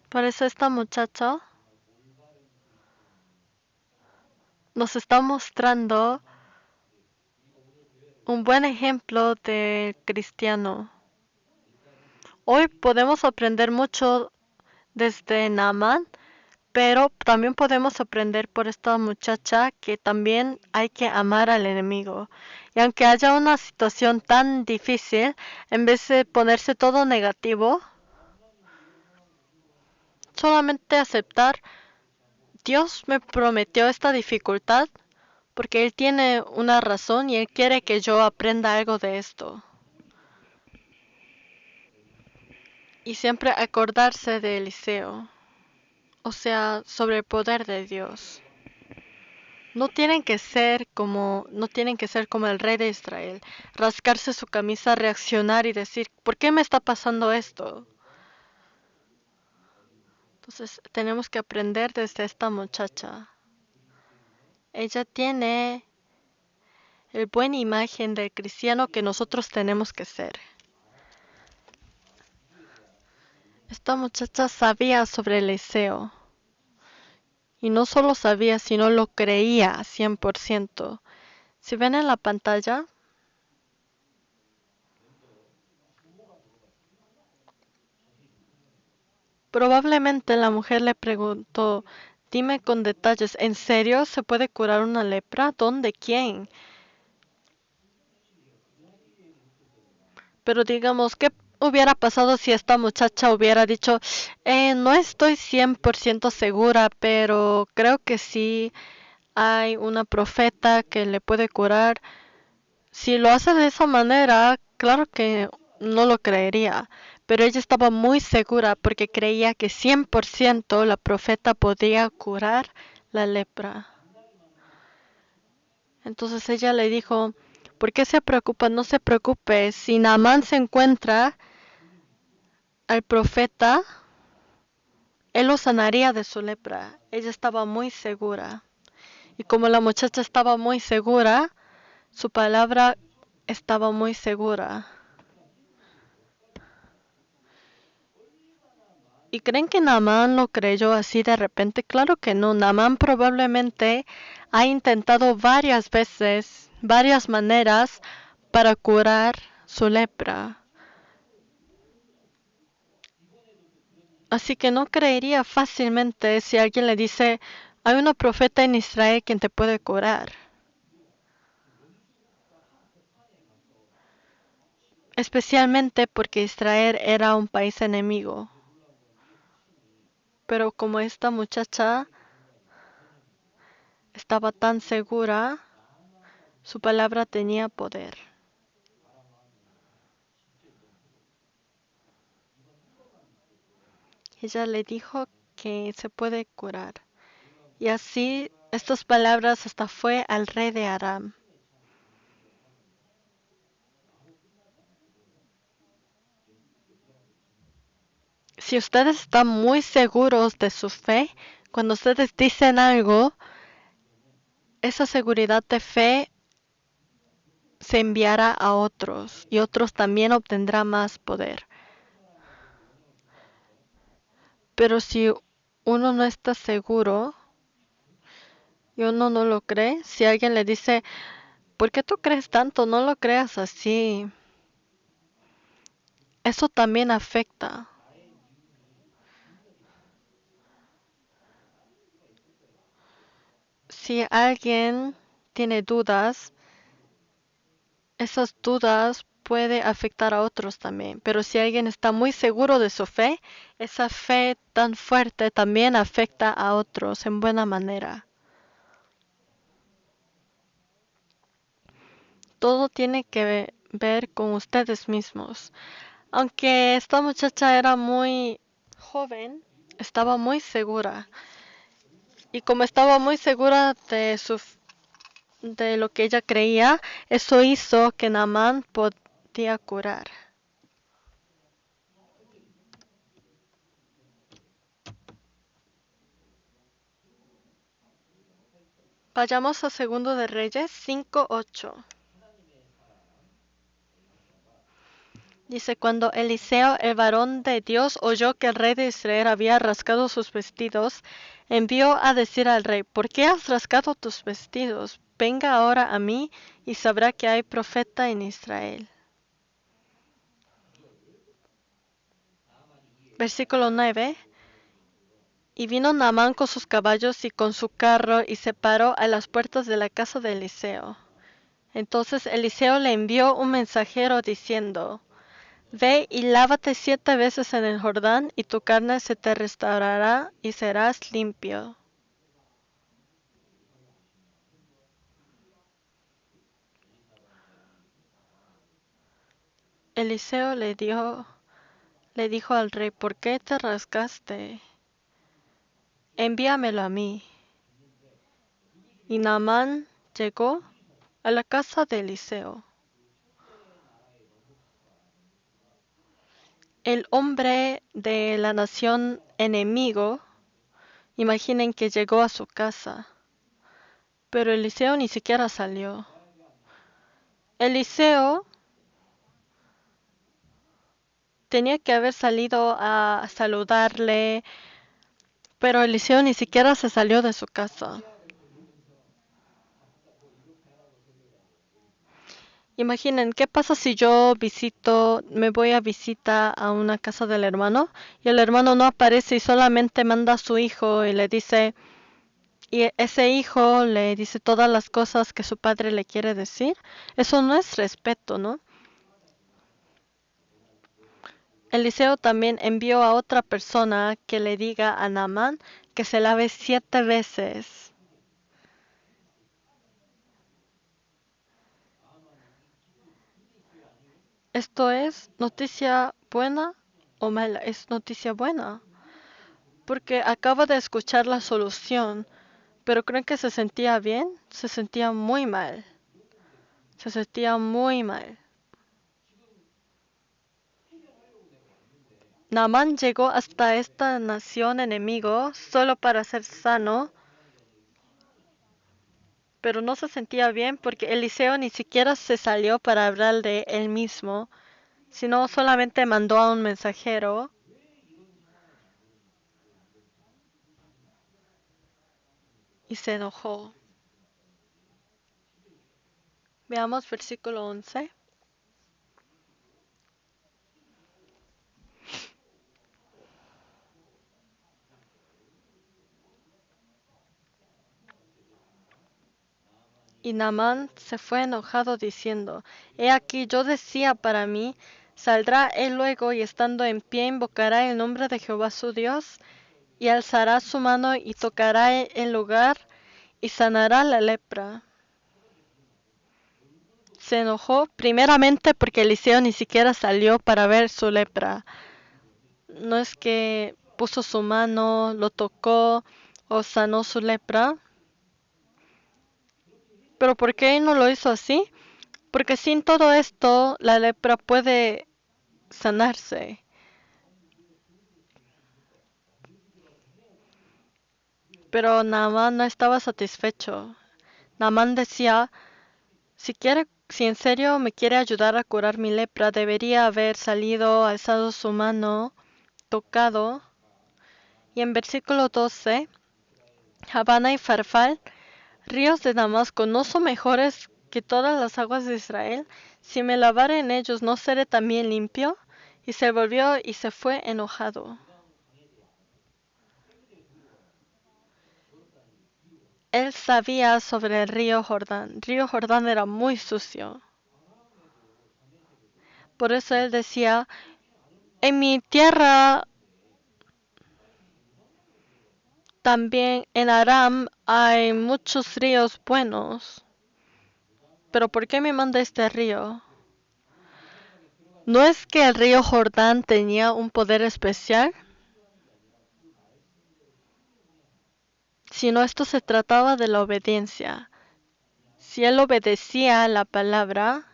Por eso esta muchacha nos está mostrando un buen ejemplo de cristiano. Hoy podemos aprender mucho desde Naamán, pero también podemos aprender por esta muchacha que también hay que amar al enemigo. Y aunque haya una situación tan difícil, en vez de ponerse todo negativo, solamente aceptar, Dios me prometió esta dificultad porque Él tiene una razón y Él quiere que yo aprenda algo de esto. Y siempre acordarse de Eliseo, o sea, sobre el poder de Dios. No tienen que ser como el rey de Israel, rascarse su camisa, reaccionar y decir, ¿por qué me está pasando esto? Entonces, tenemos que aprender desde esta muchacha. Ella tiene el buena imagen del cristiano que nosotros tenemos que ser. Esta muchacha sabía sobre Eliseo. Y no solo sabía, sino lo creía 100%. Si ven en la pantalla, probablemente la mujer le preguntó, dime con detalles, ¿en serio se puede curar una lepra? ¿Dónde? ¿Quién? Pero digamos, ¿qué hubiera pasado si esta muchacha hubiera dicho, no estoy 100% segura, pero creo que sí hay una profeta que le puede curar? Si lo hace de esa manera, claro que no lo creería, pero ella estaba muy segura porque creía que 100% la profeta podía curar la lepra. Entonces ella le dijo, ¿por qué se preocupa? No se preocupe, si Naamán se encuentra al profeta, él lo sanaría de su lepra. Ella estaba muy segura. Y como la muchacha estaba muy segura, su palabra estaba muy segura. ¿Y creen que Naamán lo creyó así de repente? Claro que no. Naamán probablemente ha intentado varias veces, varias maneras para curar su lepra. Así que no creería fácilmente si alguien le dice, hay una profeta en Israel quien te puede curar. Especialmente porque Israel era un país enemigo. Pero como esta muchacha estaba tan segura, su palabra tenía poder. Ella le dijo que se puede curar. Y así estas palabras hasta fue al rey de Aram. Si ustedes están muy seguros de su fe, cuando ustedes dicen algo, esa seguridad de fe se enviará a otros y otros también obtendrán más poder. Pero si uno no está seguro y uno no lo cree, si alguien le dice, ¿por qué tú crees tanto? No lo creas así. Eso también afecta. Si alguien tiene dudas, esas dudas puede afectar a otros también. Pero si alguien está muy seguro de su fe, esa fe tan fuerte también afecta a otros en buena manera. Todo tiene que ver con ustedes mismos. Aunque esta muchacha era muy joven, estaba muy segura. Y como estaba muy segura de lo que ella creía, eso hizo que Naamán podía curar. Vayamos a Segundo de Reyes 5:8. Dice, cuando Eliseo, el varón de Dios, oyó que el rey de Israel había rasgado sus vestidos, envió a decir al rey, ¿por qué has rasgado tus vestidos? Venga ahora a mí y sabrá que hay profeta en Israel. Versículo 9. Y vino Naamán con sus caballos y con su carro y se paró a las puertas de la casa de Eliseo. Entonces Eliseo le envió un mensajero diciendo, Ve y lávate 7 veces en el Jordán, y tu carne se te restaurará y serás limpio. Eliseo le dijo al rey: ¿Por qué te rasgaste? Envíamelo a mí. Y Naamán llegó a la casa de Eliseo. El hombre de la nación enemigo, imaginen que llegó a su casa, pero Eliseo ni siquiera salió. Eliseo tenía que haber salido a saludarle, pero Eliseo ni siquiera se salió de su casa. Imaginen, ¿qué pasa si yo me voy a visita a una casa del hermano y el hermano no aparece y solamente manda a su hijo y le dice, y ese hijo le dice todas las cosas que su padre le quiere decir? Eso no es respeto, ¿no? Eliseo también envió a otra persona que le diga a Naamán que se lave 7 veces. ¿Esto es noticia buena o mala? Es noticia buena, porque acaba de escuchar la solución, pero ¿creen que se sentía bien? Se sentía muy mal. Se sentía muy mal. Naamán llegó hasta esta nación enemigo solo para ser sano, pero no se sentía bien porque Eliseo ni siquiera se salió para hablar de él mismo, sino solamente mandó a un mensajero y se enojó. Veamos versículo 11. Y Naamán se fue enojado diciendo: He aquí, yo decía para mí, saldrá él luego y estando en pie invocará el nombre de Jehová su Dios, y alzará su mano y tocará el lugar y sanará la lepra. Se enojó primeramente porque Eliseo ni siquiera salió para ver su lepra. No es que puso su mano, lo tocó o sanó su lepra. Pero ¿por qué no lo hizo así? Porque sin todo esto la lepra puede sanarse. Pero Naamán no estaba satisfecho. Naamán decía: si en serio me quiere ayudar a curar mi lepra, debería haber salido, alzado su mano, tocado. Y en versículo 12, Habana y Farfal, ríos de Damasco, ¿no son mejores que todas las aguas de Israel? Si me lavare en ellos, ¿no seré también limpio? Y se volvió y se fue enojado. Él sabía sobre el río Jordán. El río Jordán era muy sucio. Por eso él decía: en mi tierra, también en Aram, hay muchos ríos buenos. Pero ¿por qué me manda este río? ¿No es que el río Jordán tenía un poder especial? Sino esto se trataba de la obediencia. Si él obedecía la palabra,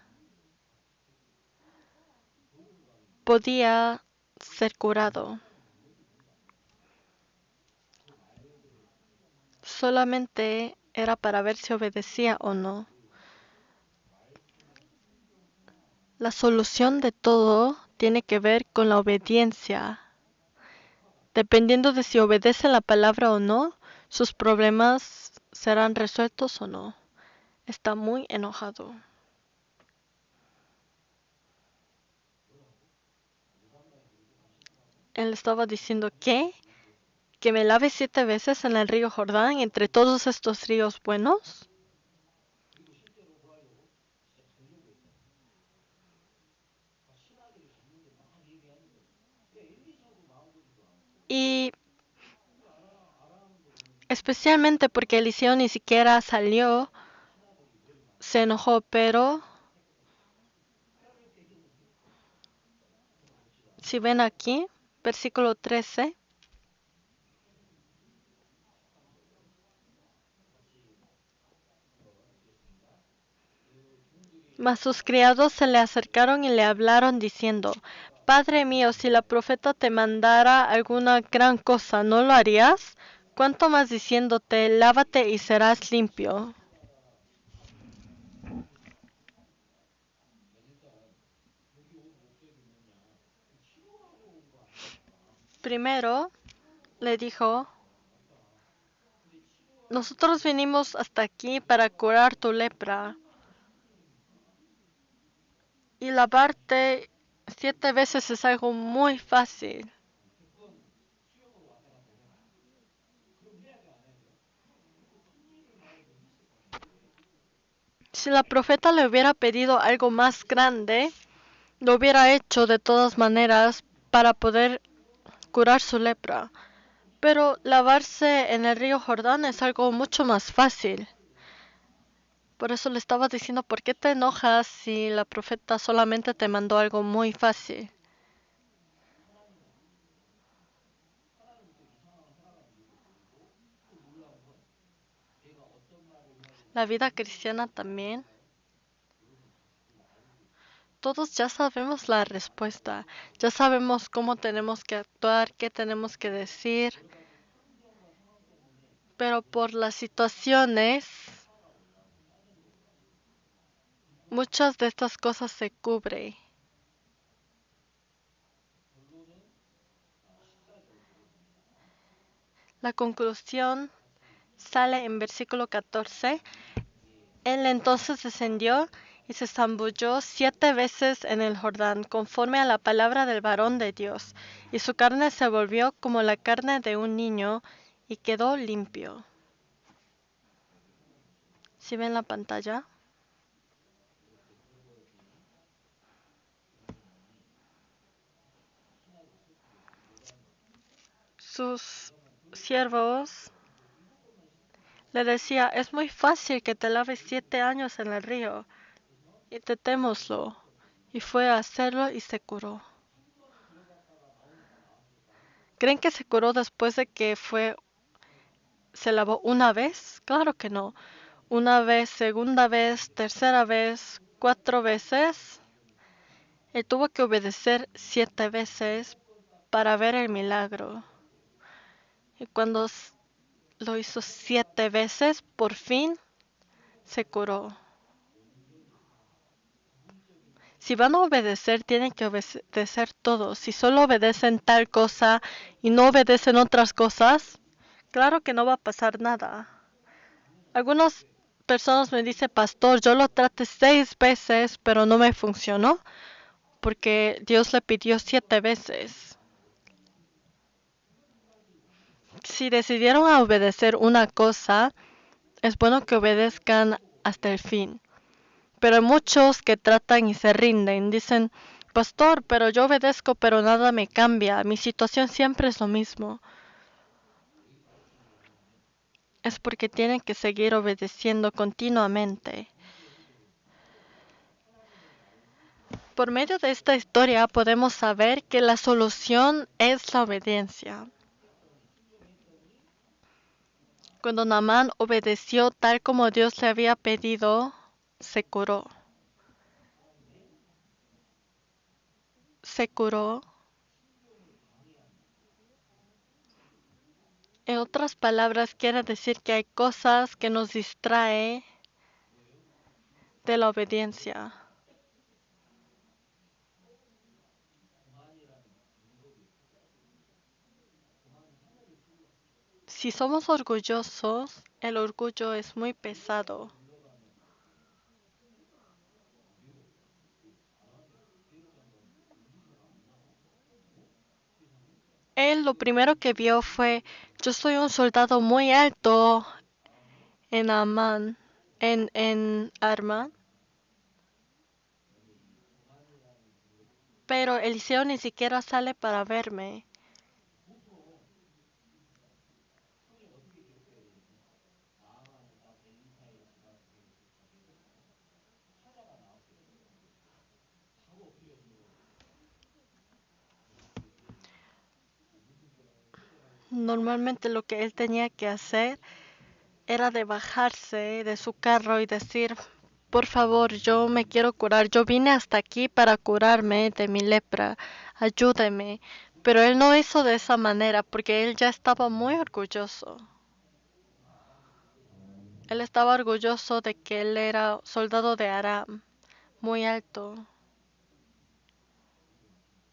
podía ser curado. Solamente era para ver si obedecía o no. La solución de todo tiene que ver con la obediencia. Dependiendo de si obedece la palabra o no, sus problemas serán resueltos o no. Está muy enojado. Él estaba diciendo: ¿qué? ¿Que me lave 7 veces en el río Jordán entre todos estos ríos buenos? Y especialmente porque Eliseo ni siquiera salió, se enojó, pero si ven aquí, versículo 13, mas sus criados se le acercaron y le hablaron diciendo, Padre mío, si la profeta te mandara alguna gran cosa, ¿no lo harías? ¿Cuánto más diciéndote, lávate y serás limpio? Primero le dijo, nosotros vinimos hasta aquí para curar tu lepra y lavarte 7 veces es algo muy fácil. Si la profeta le hubiera pedido algo más grande, lo hubiera hecho de todas maneras para poder curar su lepra. Pero lavarse en el río Jordán es algo mucho más fácil. Por eso le estaba diciendo, ¿por qué te enojas si la profeta solamente te mandó algo muy fácil? La vida cristiana también. Todos ya sabemos la respuesta. Ya sabemos cómo tenemos que actuar, qué tenemos que decir. Pero por las situaciones, muchas de estas cosas se cubren. La conclusión sale en versículo 14. Él entonces descendió y se zambulló 7 veces en el Jordán, conforme a la palabra del varón de Dios, y su carne se volvió como la carne de un niño, y quedó limpio. ¿Sí ven la pantalla? Sus siervos le decía, es muy fácil que te laves 7 años en el río, intentémoslo. Y fue a hacerlo y se curó. ¿Creen que se curó después de que se lavó una vez? Claro que no. Una vez, segunda vez, tercera vez, 4 veces. Él tuvo que obedecer 7 veces para ver el milagro. Y cuando lo hizo 7 veces, por fin se curó. Si van a obedecer, tienen que obedecer todo. Si solo obedecen tal cosa y no obedecen otras cosas, claro que no va a pasar nada. Algunas personas me dicen, pastor, yo lo traté 6 veces, pero no me funcionó porque Dios le pidió 7 veces. Si decidieron a obedecer una cosa, es bueno que obedezcan hasta el fin. Pero hay muchos que tratan y se rinden. Dicen, pastor, pero yo obedezco, pero nada me cambia. Mi situación siempre es lo mismo. Es porque tienen que seguir obedeciendo continuamente. Por medio de esta historia podemos saber que la solución es la obediencia. Cuando Naamán obedeció tal como Dios le había pedido, se curó. Se curó. En otras palabras, quiere decir que hay cosas que nos distraen de la obediencia. Si somos orgullosos, el orgullo es muy pesado. Él lo primero que vio fue, yo soy un soldado muy alto en Amán, en Arma, pero Eliseo ni siquiera sale para verme. Normalmente lo que él tenía que hacer era de bajarse de su carro y decir, por favor, yo me quiero curar, yo vine hasta aquí para curarme de mi lepra, ayúdeme. Pero él no hizo de esa manera porque él ya estaba muy orgulloso. Él estaba orgulloso de que él era soldado de Aram, muy alto.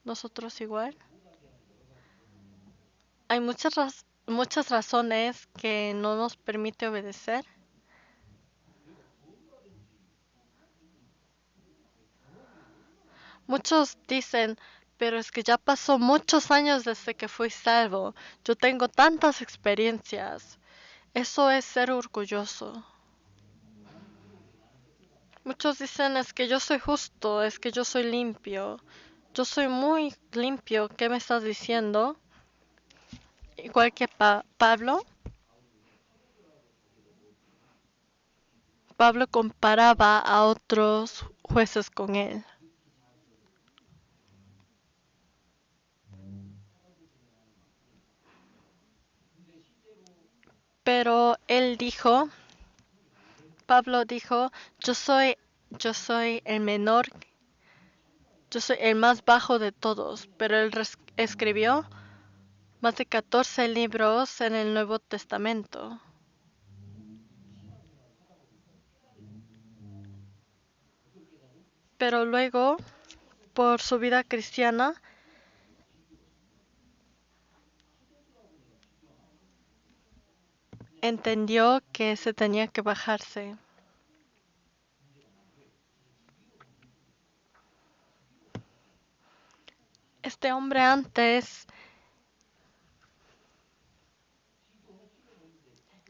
Nosotros igual. Hay muchas razones que no nos permite obedecer. Muchos dicen, pero es que ya pasó muchos años desde que fui salvo. Yo tengo tantas experiencias. Eso es ser orgulloso. Muchos dicen, es que yo soy justo, es que yo soy limpio. Yo soy muy limpio. ¿Qué me estás diciendo? Igual que Pablo. Pablo comparaba a otros jueces con él. Pero él dijo, Pablo dijo, yo soy el menor, yo soy el más bajo de todos, pero él escribió más de 14 libros en el Nuevo Testamento. Pero luego, por su vida cristiana, entendió que se tenía que bajarse. Este hombre antes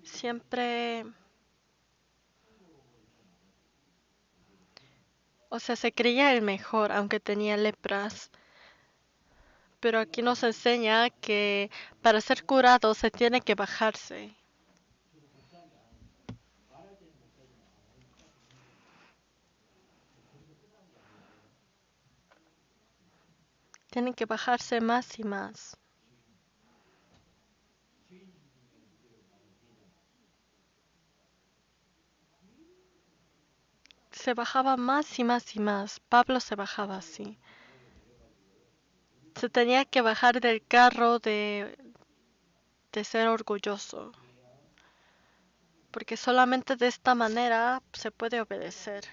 siempre, o sea, se creía el mejor, aunque tenía lepras. Pero aquí nos enseña que para ser curado se tiene que bajarse. Tienen que bajarse más y más. Se bajaba más y más y más. Pablo se bajaba así. Se tenía que bajar del carro de ser orgulloso. Porque solamente de esta manera se puede obedecer.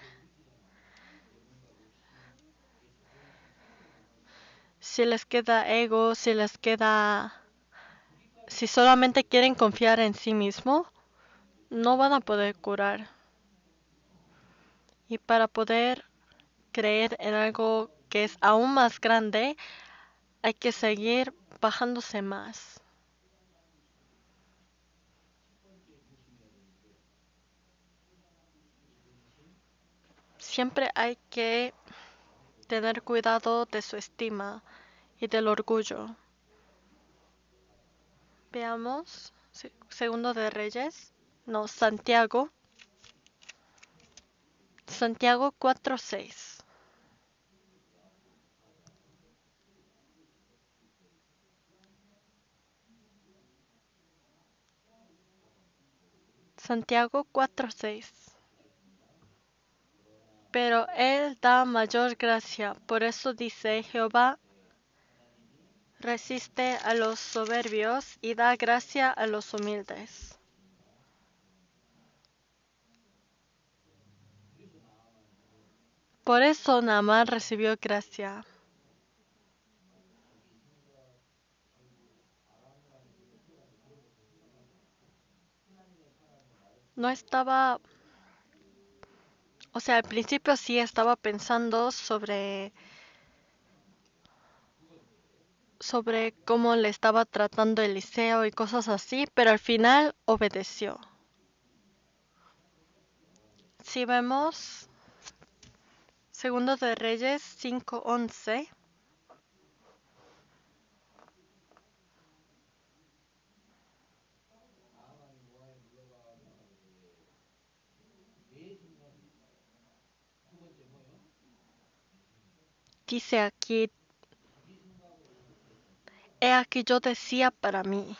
Si les queda ego, si solamente quieren confiar en sí mismo, no van a poder curar. Y para poder creer en algo que es aún más grande, hay que seguir bajándose más. Siempre hay que tener cuidado de su estima y del orgullo. Veamos, segundo de Reyes, no, Santiago 4:6. Santiago 4:6. Pero Él da mayor gracia, por eso dice Jehová resiste a los soberbios y da gracia a los humildes. Por eso Naamán recibió gracia. No estaba, o sea, al principio sí estaba pensando sobre cómo le estaba tratando Eliseo y cosas así, pero al final obedeció. Si vemos Segundo de Reyes 5:11, dice aquí, he aquí yo decía para mí.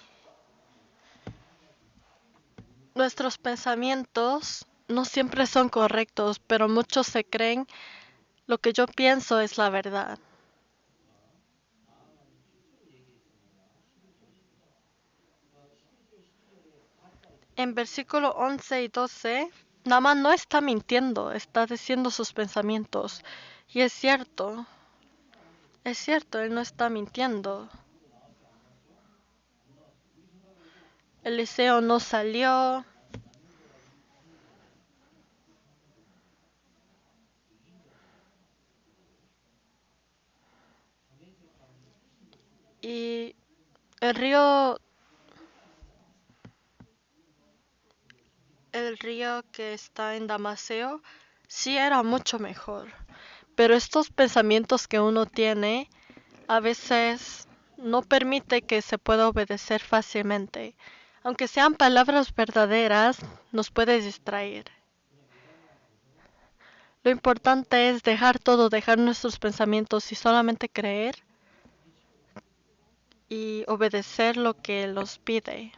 Nuestros pensamientos no siempre son correctos, pero muchos se creen lo que yo pienso es la verdad. En versículo 11 y 12, Naamán no está mintiendo, está diciendo sus pensamientos. Y es cierto, él no está mintiendo. Eliseo no salió. Y el río que está en Damaseo sí era mucho mejor. Pero estos pensamientos que uno tiene a veces no permite que se pueda obedecer fácilmente. Aunque sean palabras verdaderas, nos puede distraer. Lo importante es dejar todo, dejar nuestros pensamientos y solamente creer y obedecer lo que los pide.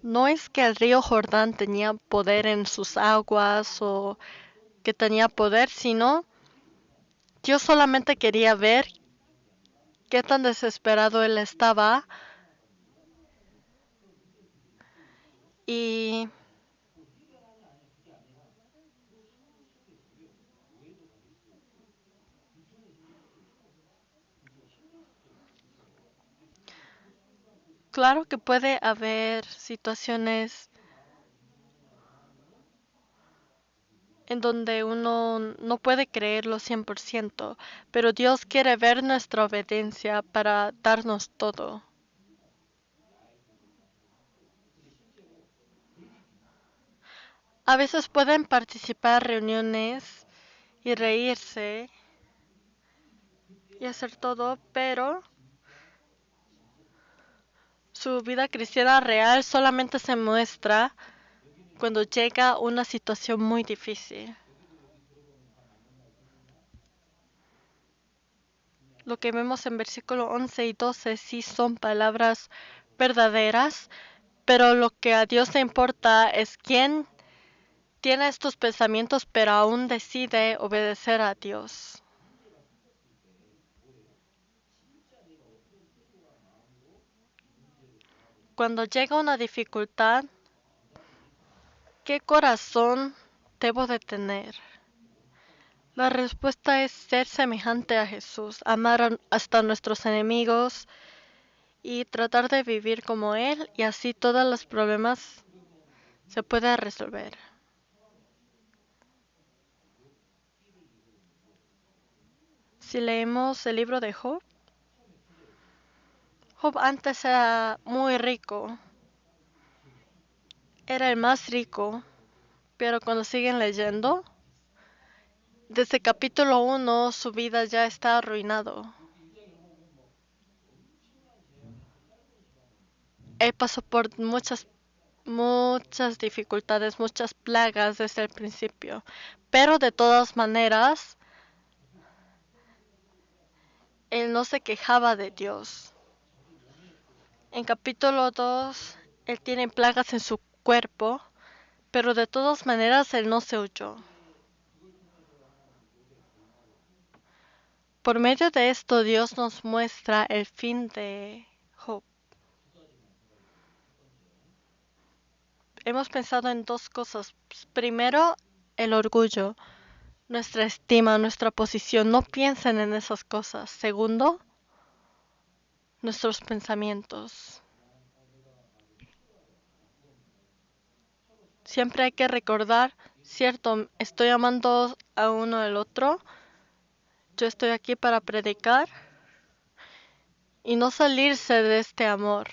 No es que el río Jordán tenía poder en sus aguas o que tenía poder, sino Dios solamente quería ver qué tan desesperado él estaba y claro que puede haber situaciones en donde uno no puede creerlo 100%, pero Dios quiere ver nuestra obediencia para darnos todo. A veces pueden participar en reuniones y reírse y hacer todo, pero su vida cristiana real solamente se muestra cuando llega una situación muy difícil. Lo que vemos en versículo 11 y 12 sí son palabras verdaderas, pero lo que a Dios le importa es quién tiene estos pensamientos, pero aún decide obedecer a Dios. Cuando llega una dificultad, ¿qué corazón debo de tener? La respuesta es ser semejante a Jesús, amar hasta nuestros enemigos y tratar de vivir como Él y así todos los problemas se pueden resolver. Si leemos el libro de Job, Job antes era muy rico, era el más rico, pero cuando siguen leyendo, desde capítulo 1 su vida ya está arruinado. Él pasó por muchas dificultades, muchas plagas desde el principio, pero de todas maneras, él no se quejaba de Dios. En capítulo 2, él tiene plagas en su cuerpo, pero de todas maneras él no se huyó. Por medio de esto Dios nos muestra el fin de Job. Hemos pensado en dos cosas. Primero, el orgullo, nuestra estima, nuestra posición. No piensen en esas cosas. Segundo, nuestros pensamientos. Siempre hay que recordar, cierto, estoy amando a uno al otro. Yo estoy aquí para predicar y no salirse de este amor.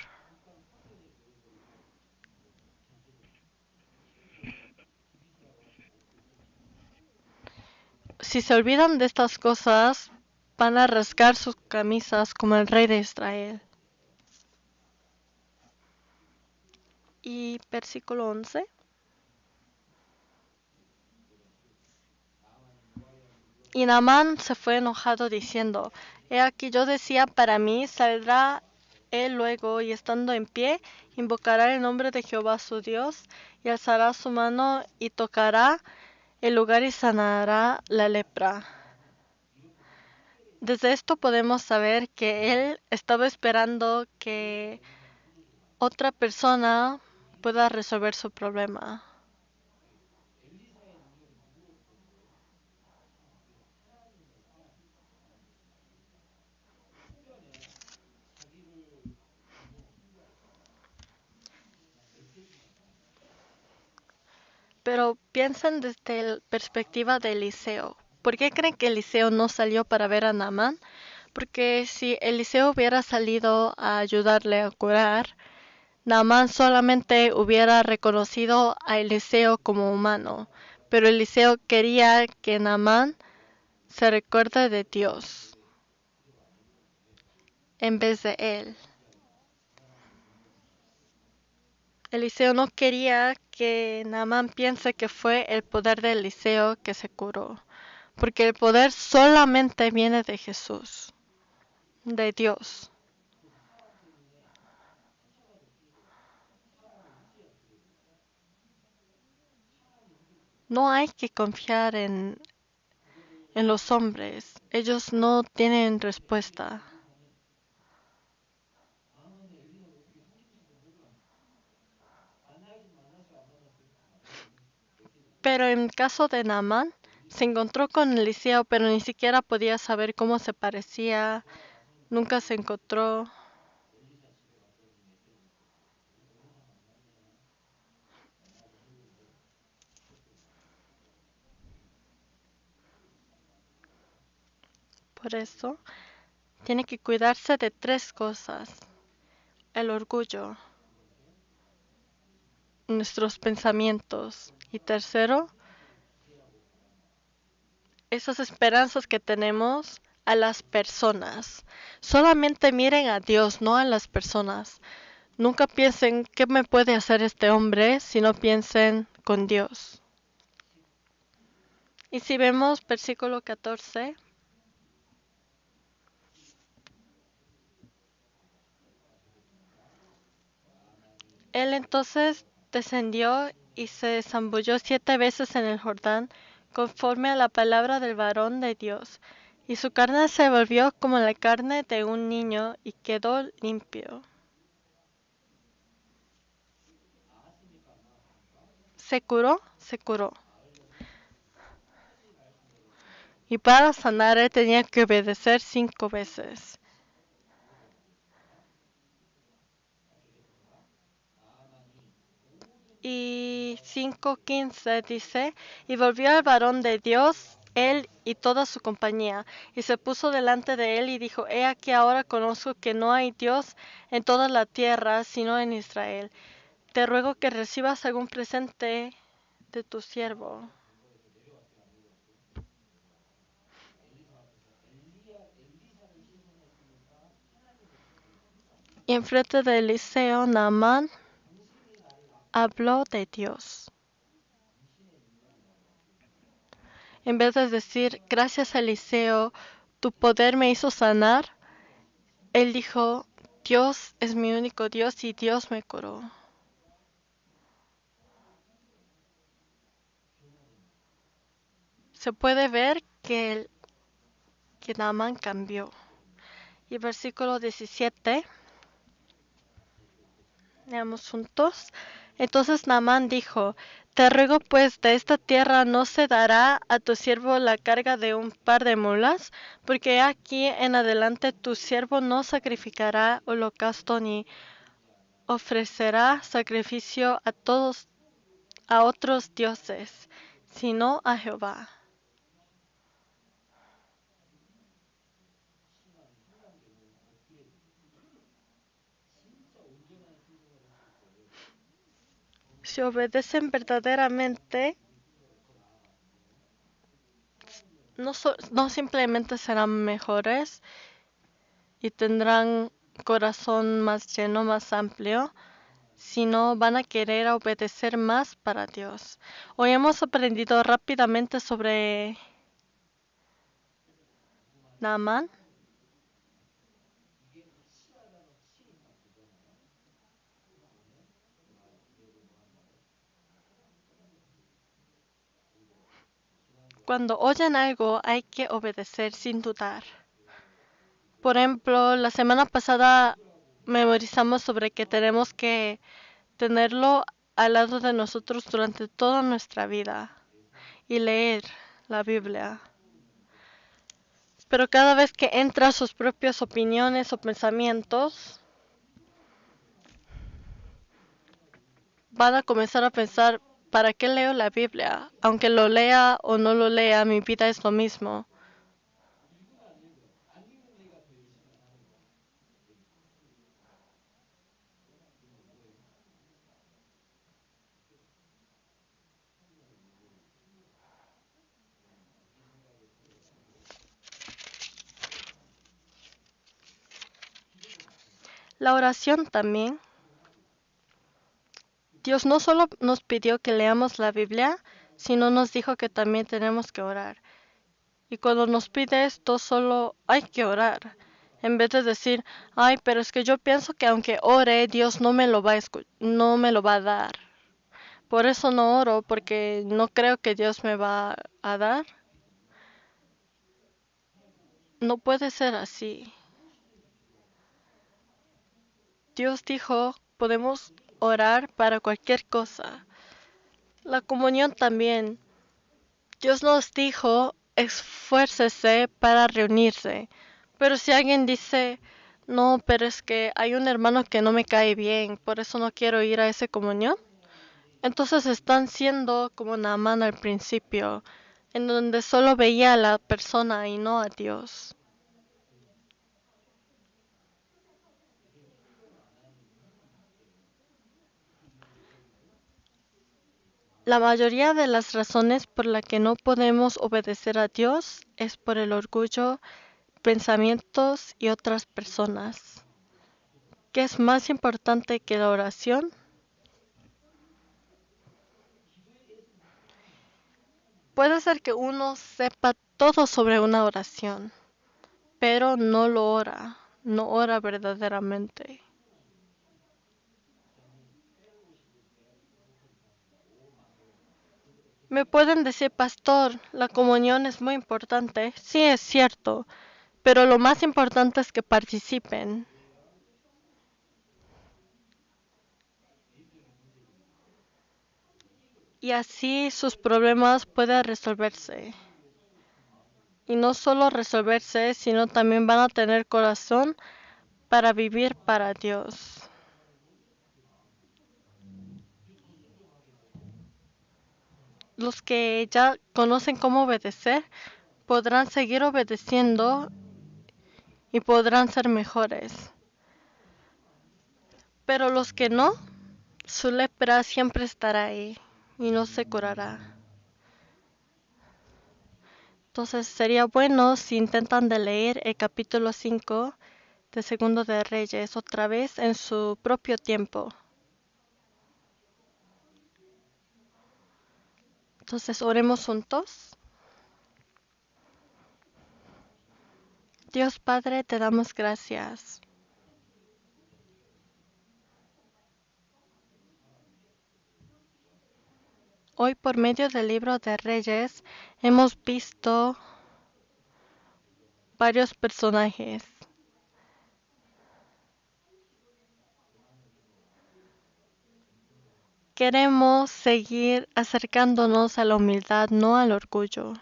Si se olvidan de estas cosas, van a rasgar sus camisas como el rey de Israel. Y versículo 11. Y Naamán se fue enojado diciendo, He aquí yo decía para mí, saldrá él luego y estando en pie, invocará el nombre de Jehová su Dios y alzará su mano y tocará el lugar y sanará la lepra. Desde esto podemos saber que él estaba esperando que otra persona pueda resolver su problema. Pero piensen desde la perspectiva de Eliseo. ¿Por qué creen que Eliseo no salió para ver a Naamán? Porque si Eliseo hubiera salido a ayudarle a curar, Naamán solamente hubiera reconocido a Eliseo como humano. Pero Eliseo quería que Naamán se recuerde de Dios en vez de él. Eliseo no quería que Naamán piense que fue el poder de Eliseo que se curó, porque el poder solamente viene de Jesús, de Dios. No hay que confiar en los hombres, ellos no tienen respuesta. Pero en caso de Naamán, se encontró con Eliseo, pero ni siquiera podía saber cómo se parecía, nunca se encontró. Por eso, tiene que cuidarse de tres cosas: el orgullo, nuestros pensamientos y tercero, esas esperanzas que tenemos a las personas. Solamente miren a Dios, no a las personas. Nunca piensen qué me puede hacer este hombre, sino piensen con Dios. Y si vemos versículo 14, él entonces descendió y se zambulló 7 veces en el Jordán, conforme a la palabra del varón de Dios, y su carne se volvió como la carne de un niño y quedó limpio. Se curó, se curó. Y para sanar él tenía que obedecer 5 veces. Y 5:15 dice, y volvió el varón de Dios, él y toda su compañía, y se puso delante de él y dijo, he aquí ahora conozco que no hay Dios en toda la tierra, sino en Israel. Te ruego que recibas algún presente de tu siervo. Y enfrente de Eliseo, Naamán habló de Dios. En vez de decir, gracias Eliseo, tu poder me hizo sanar, él dijo, Dios es mi único Dios y Dios me curó. Se puede ver que Naamán cambió. Y versículo 17, leamos juntos. Entonces Naamán dijo, te ruego pues de esta tierra no se dará a tu siervo la carga de un par de mulas, porque aquí en adelante tu siervo no sacrificará holocausto ni ofrecerá sacrificio a otros dioses, sino a Jehová. Si obedecen verdaderamente, no simplemente serán mejores y tendrán corazón más lleno, más amplio, sino van a querer obedecer más para Dios. Hoy hemos aprendido rápidamente sobre Naamán, Cuando oyen algo hay que obedecer sin dudar. Por ejemplo, la semana pasada memorizamos sobre que tenemos que tenerlo al lado de nosotros durante toda nuestra vida y leer la Biblia. Pero cada vez que entra sus propias opiniones o pensamientos, van a comenzar a pensar, ¿para qué leo la Biblia? Aunque lo lea o no lo lea, mi vida es lo mismo. La oración también. Dios no solo nos pidió que leamos la Biblia, sino nos dijo que también tenemos que orar. Y cuando nos pide esto, solo hay que orar. En vez de decir, ay, pero es que yo pienso que aunque ore, Dios no me lo va no me lo va a dar. Por eso no oro, porque no creo que Dios me va a dar. No puede ser así. Dios dijo, podemos orar para cualquier cosa. La comunión también. Dios nos dijo, esfuércese para reunirse. Pero si alguien dice, no, pero es que hay un hermano que no me cae bien, por eso no quiero ir a esa comunión, entonces están siendo como Naamán al principio, en donde solo veía a la persona y no a Dios. La mayoría de las razones por las que no podemos obedecer a Dios es por el orgullo, pensamientos y otras personas. ¿Qué es más importante que la oración? Puede ser que uno sepa todo sobre una oración, pero no lo ora, no ora verdaderamente. Me pueden decir, pastor, la comunión es muy importante. Sí, es cierto, pero lo más importante es que participen. Y así sus problemas pueden resolverse. Y no solo resolverse, sino también van a tener corazón para vivir para Dios. Los que ya conocen cómo obedecer podrán seguir obedeciendo y podrán ser mejores. Pero los que no, su lepra siempre estará ahí y no se curará. Entonces sería bueno si intentan de leer el capítulo 5 de Segundo de Reyes otra vez en su propio tiempo. Entonces oremos juntos. Dios Padre, te damos gracias. Hoy por medio del libro de Reyes hemos visto varios personajes. Queremos seguir acercándonos a la humildad, no al orgullo.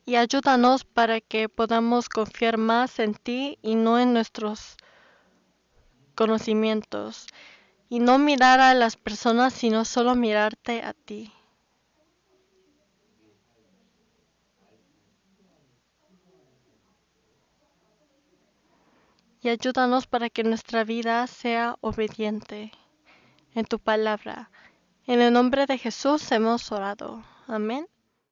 Y ayúdanos para que podamos confiar más en ti y no en nuestros conocimientos. Y no mirar a las personas, sino solo mirarte a ti. Y ayúdanos para que nuestra vida sea obediente en tu palabra. En el nombre de Jesús hemos orado. Amén.